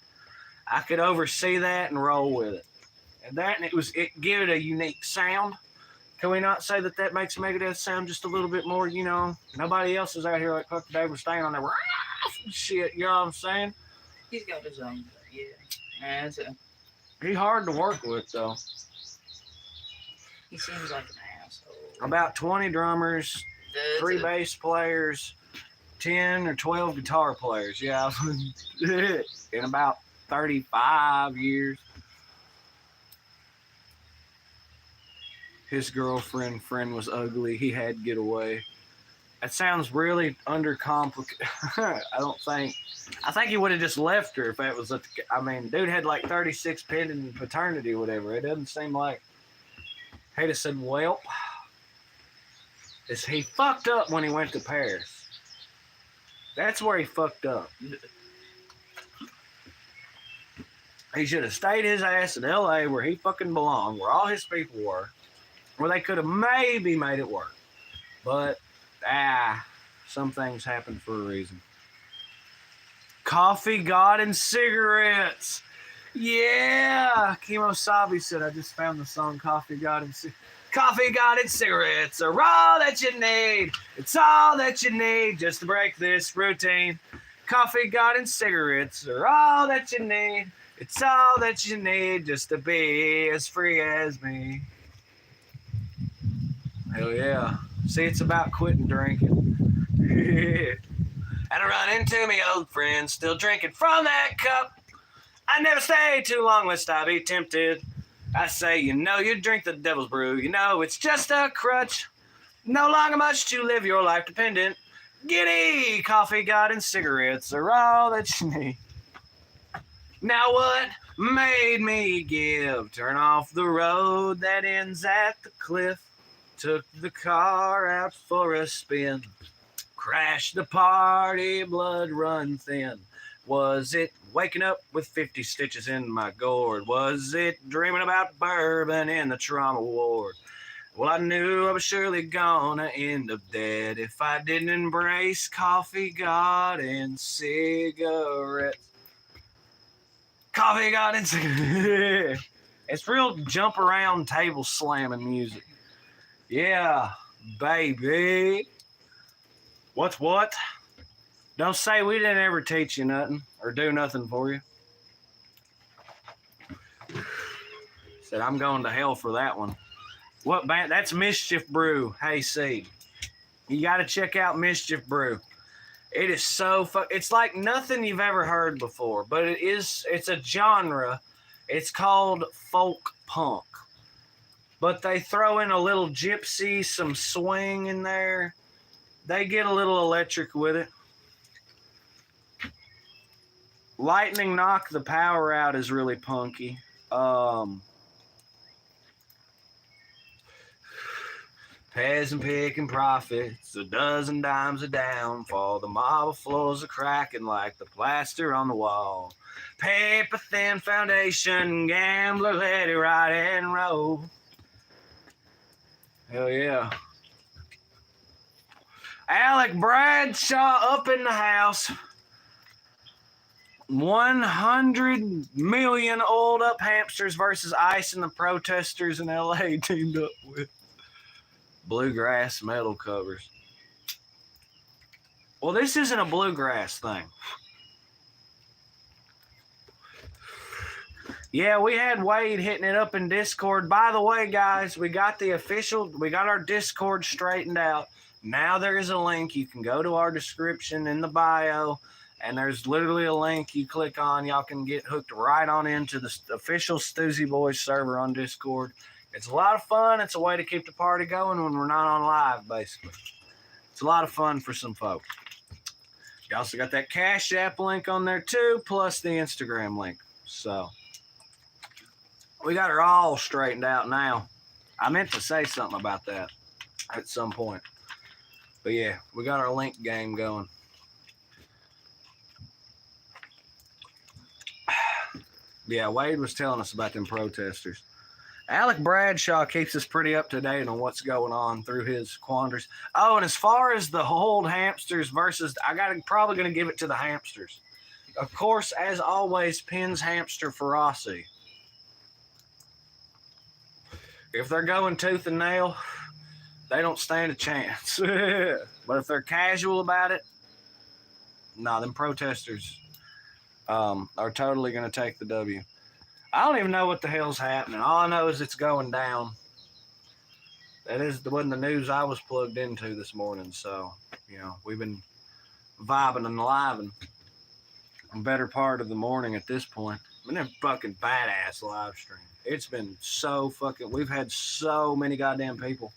A: I could oversee that and roll with it. And it gave it a unique sound. Can we not say that makes Megadeth sound just a little bit more, nobody else is out here like fucking Dave Mustaine on there shit, you know what I'm saying?
B: He's got his own thing, yeah.
A: He's hard to work with, though.
B: He seems like an asshole.
A: About 20 drummers, 3 bass players, 10 or 12 guitar players, yeah. In about 35 years. His girlfriend friend was ugly. He had to get away. That sounds really undercomplicated. I think he would have just left her if that was dude had like 36 pending paternity or whatever. It doesn't seem like he'd have said, well, he fucked up when he went to Paris. That's where he fucked up. He should have stayed his ass in LA where he fucking belonged, where all his people were, where they could have maybe made it work. But some things happen for a reason. Coffee, God, and cigarettes. Yeah. Kemosabe said, I just found the song Coffee, God, and Cigarettes. Coffee, God, and cigarettes are all that you need. It's all that you need just to break this routine. Coffee, God, and cigarettes are all that you need. It's all that you need just to be as free as me. Hell yeah. See, it's about quitting drinking. And I run into me old friends still drinking from that cup. I never stay too long lest I be tempted. I say, you drink the devil's brew. It's just a crutch. No longer much to live your life dependent. Giddy, coffee, God, and cigarettes are all that you need. Now what made me give? Turn off the road that ends at the cliff. Took the car out for a spin. Crashed the party, blood run thin. Was it waking up with 50 stitches in my gourd? Was it dreaming about bourbon in the trauma ward? Well, I knew I was surely gonna end up dead if I didn't embrace coffee, God, and cigarettes. Coffee got inside. It's real jump around table slamming music. Yeah, baby. What's what? Don't say we didn't ever teach you nothing or do nothing for you. Said I'm going to hell for that one. What band? That's Mischief Brew. Hayseed. You got to check out Mischief Brew. It is so it's like nothing you've ever heard before, but it's a genre. It's called folk punk. But they throw in a little gypsy, some swing in there. They get a little electric with it. Lightning Knock the Power Out is really punky. Peasant picking profits, a dozen dimes a down, for the marble floors are cracking like the plaster on the wall. Paper thin foundation, gambler let it ride and roll. Hell yeah. Alec Bradshaw up in the house. 100 million oiled up hamsters versus Ice and the protesters in LA teamed up with bluegrass metal covers. Well, this isn't a bluegrass thing. Yeah, we had Wade hitting it up in Discord. By the way, guys, we got our Discord straightened out. Now there is a link. You can go to our description in the bio, and there's literally a link you click on. Y'all can get hooked right on into the official Stoosey Boys server on Discord. It's a lot of fun. It's a way to keep the party going when we're not on live, basically. It's a lot of fun for some folks. You also got that Cash App link on there, too, plus the Instagram link. So we got her all straightened out now. I meant to say something about that at some point. But, yeah, we got our link game going. Yeah, Wade was telling us about them protesters. Alec Bradshaw keeps us pretty up to date on what's going on through his quandaries. Oh, and as far as the hold hamsters versus, probably going to give it to the hamsters. Of course, as always, Penn's hamster ferocity. If they're going tooth and nail, they don't stand a chance. But if they're casual about it, them protesters are totally going to take the W. I don't even know what the hell's happening. All I know is it's going down. That wasn't the news I was plugged into this morning. So, we've been vibing and living a better part of the morning at this point. Been a fucking badass live stream. It's been so fucking, we've had so many goddamn people.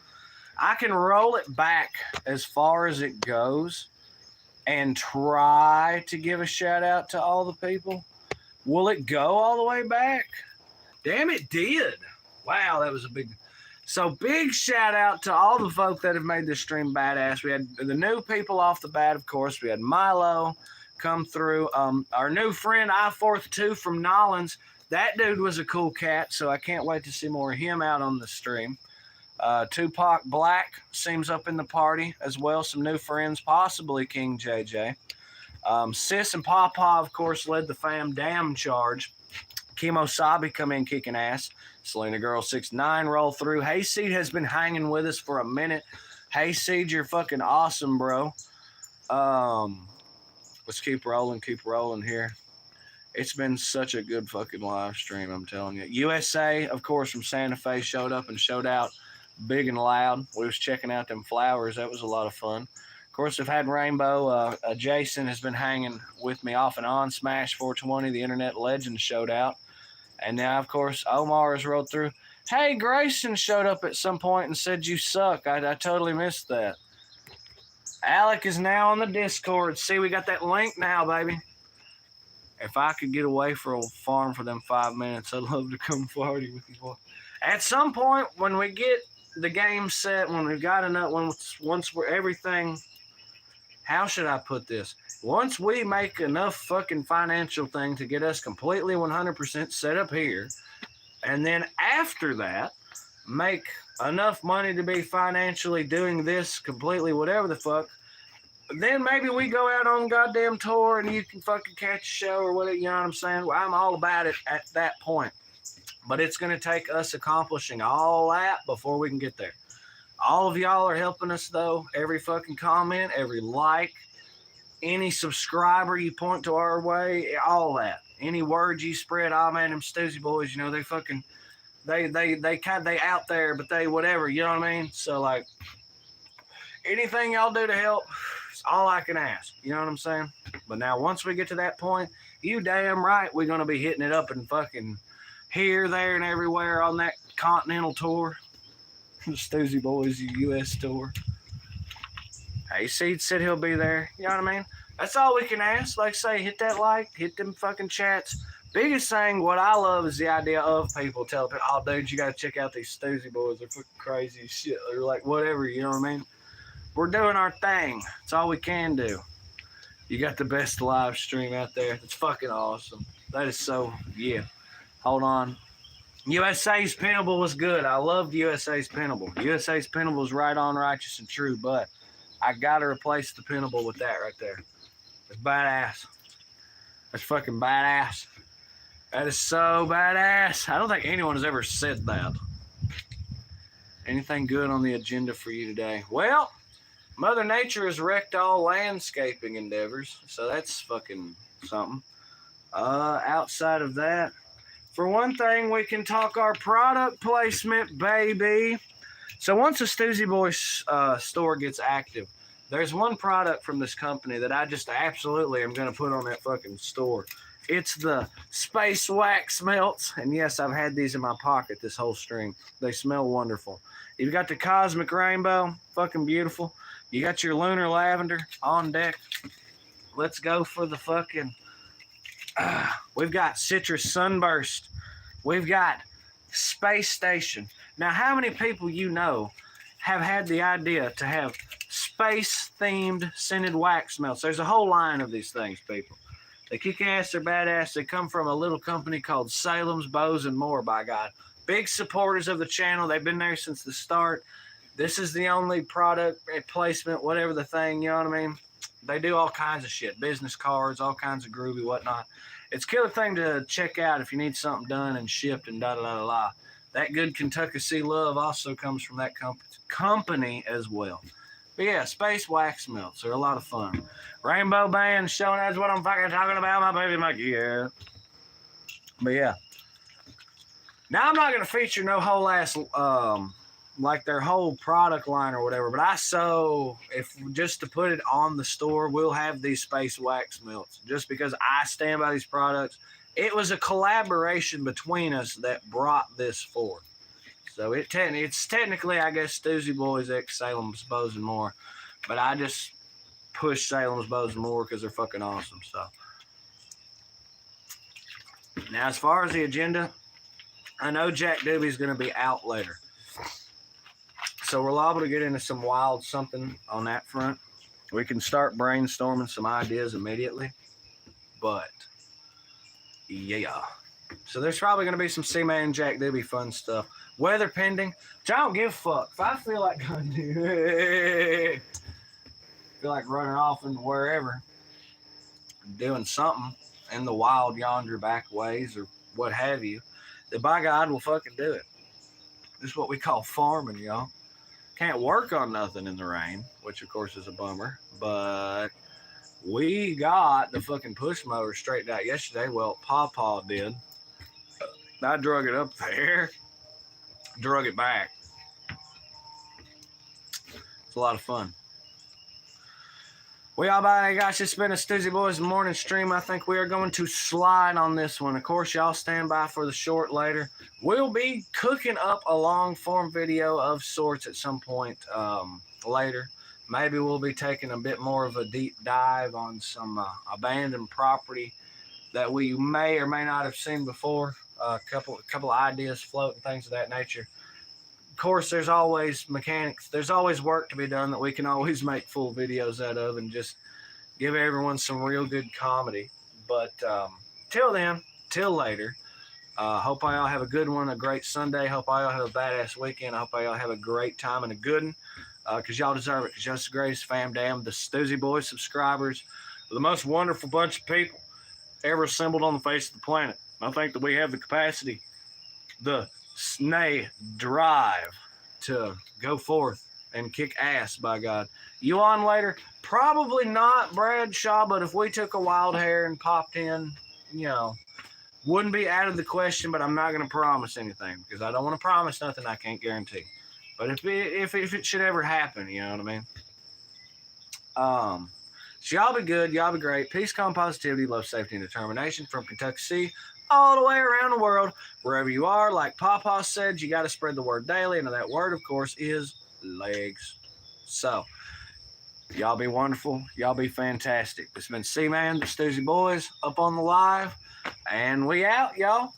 A: I can roll it back as far as it goes and try to give a shout out to all the people. Will it go all the way back? Damn, it did. Wow, that was a big... So big shout out to all the folk that have made this stream badass. We had the new people off the bat, of course. We had Milo come through. Our new friend, I42 from Nollins. That dude was a cool cat, so I can't wait to see more of him out on the stream. Tupac Black seems up in the party as well. Some new friends, possibly King JJ. Sis and Pawpaw, of course, led the fam damn charge. Kimo Sabi come in kicking ass. Selena Girl 69 roll through. Hayseed has been hanging with us for a minute. Hayseed, you're fucking awesome, bro. Let's keep rolling here. It's been such a good fucking live stream, I'm telling you. USA, of course, from Santa Fe showed up and showed out big and loud. We was checking out them flowers. That was a lot of fun. Of course, I've had Rainbow. Jason has been hanging with me off and on. Smash 420, the internet legend, showed out. And now, of course, Omar has rolled through. Hey, Grayson showed up at some point and said you suck. I totally missed that. Alec is now on the Discord. See, we got that link now, baby. If I could get away from a farm for them 5 minutes, I'd love to come party with you. At some point, when we get the game set, when we've got enough, once we're everything, how should I put this? Once we make enough fucking financial thing to get us completely 100% set up here, and then after that, make enough money to be financially doing this completely whatever the fuck, then maybe we go out on goddamn tour and you can fucking catch a show or whatever, you know what I'm saying? Well, I'm all about it at that point. But it's going to take us accomplishing all that before we can get there. All of y'all are helping us, though. Every fucking comment, every like, any subscriber you point to our way, all that. Any words you spread, oh man, them Stoosey Boys, you know, they fucking, they out there, but they whatever, you know what I mean? So, like, anything y'all do to help, it's all I can ask. You know what I'm saying? But now, once we get to that point, you damn right we're going to be hitting it up and fucking here, there, and everywhere on that continental tour. The Stoosey Boys U.S. tour. Hey, Seed said he'll be there. You know what I mean? That's all we can ask. Like I say, hit that like, hit them fucking chats. Biggest thing, what I love is the idea of people telling people, oh, dude, you got to check out these Stoosey Boys. They're fucking crazy as shit. They're like, whatever, you know what I mean? We're doing our thing. That's all we can do. You got the best live stream out there. It's fucking awesome. That is so, yeah. Hold on. USA's Pinnable was good. I loved USA's Pinnable. USA's Pinnable is right on, righteous, and true, but I got to replace the Pinnable with that right there. It's badass. That's fucking badass. That is so badass. I don't think anyone has ever said that. Anything good on the agenda for you today? Well, Mother Nature has wrecked all landscaping endeavors, so that's fucking something. Outside of that, for one thing, we can talk our product placement, baby. So once the Stoosey Boys store gets active, there's one product from this company that I just absolutely am going to put on that fucking store. It's the Space Wax Melts. And yes, I've had these in my pocket this whole stream. They smell wonderful. You've got the Cosmic Rainbow, fucking beautiful. You got your Lunar Lavender on deck. Let's go for the fucking... we've got Citrus Sunburst. We've got Space Station. Now, how many people you know have had the idea to have space-themed scented wax melts? There's a whole line of these things, people. They kick ass, they're badass. They come from a little company called Salem's Bows and More, by God. Big supporters of the channel. They've been there since the start. This is the only product placement, whatever the thing, you know what I mean? They do all kinds of shit. Business cards, all kinds of groovy whatnot. It's a killer thing to check out if you need something done and shipped and da-da-da-da-da. That good Kentucky Sea Love also comes from that company as well. But yeah, Space Wax Melts are a lot of fun. Rainbow Band showing that's what I'm fucking talking about, my baby Mikey. Yeah. But yeah. Now I'm not going to feature no whole ass... like their whole product line or whatever, but if just to put it on the store, we'll have these Space Wax Melts just because I stand by these products. It was a collaboration between us that brought this forth. So it's technically, I guess, Stoosey Boys X Salem's Bows and More, but I just push Salem's Bows and More because they're fucking awesome. So now, as far as the agenda, I know Jack Doobie's going to be out later. So we're liable to get into some wild something on that front. We can start brainstorming some ideas immediately. But, yeah. So there's probably going to be some C-Man Jack Doobie fun stuff. Weather pending. Which I don't give a fuck. If I feel like going to feel like running off into wherever, doing something in the wild yonder back ways or what have you, then by God, we'll fucking do it. This is what we call farming, y'all. Can't work on nothing in the rain, which of course is a bummer, but we got the fucking push mower straightened out yesterday. Well, Pawpaw did. I drug it up there, drug it back. It's a lot of fun. Well, gosh, it's been a Stoosey Boys morning stream. I think we are going to slide on this one. Of course, y'all stand by for the short later. We'll be cooking up a long form video of sorts at some point later. Maybe we'll be taking a bit more of a deep dive on some abandoned property that we may or may not have seen before. A couple of ideas floating, things of that nature. Of course, there's always mechanics. There's always work to be done that we can always make full videos out of and just give everyone some real good comedy. But till then, till later, hope y'all have a good one, a great Sunday. Hope y'all have a badass weekend. I hope y'all have a great time and a good one. because y'all deserve it. Because y'all the greatest fam damn. The Stoosey Boys subscribers are the most wonderful bunch of people ever assembled on the face of the planet. I think that we have the capacity, the drive to go forth and kick ass, by God. You on later? Probably not, Bradshaw, but if we took a wild hair and popped in, wouldn't be out of the question, but I'm not going to promise anything because I don't want to promise nothing I can't guarantee. But if it should ever happen, you know what I mean? So y'all be good. Y'all be great. Peace, calm, positivity, love, safety, and determination from Kentucky City all the way around the world, wherever you are. Like Papa said, you got to spread the word daily, and that word, of course, is legs. So, y'all be wonderful. Y'all be fantastic. It's been C-Man, the Stoosey Boys, up on the live, and we out, y'all.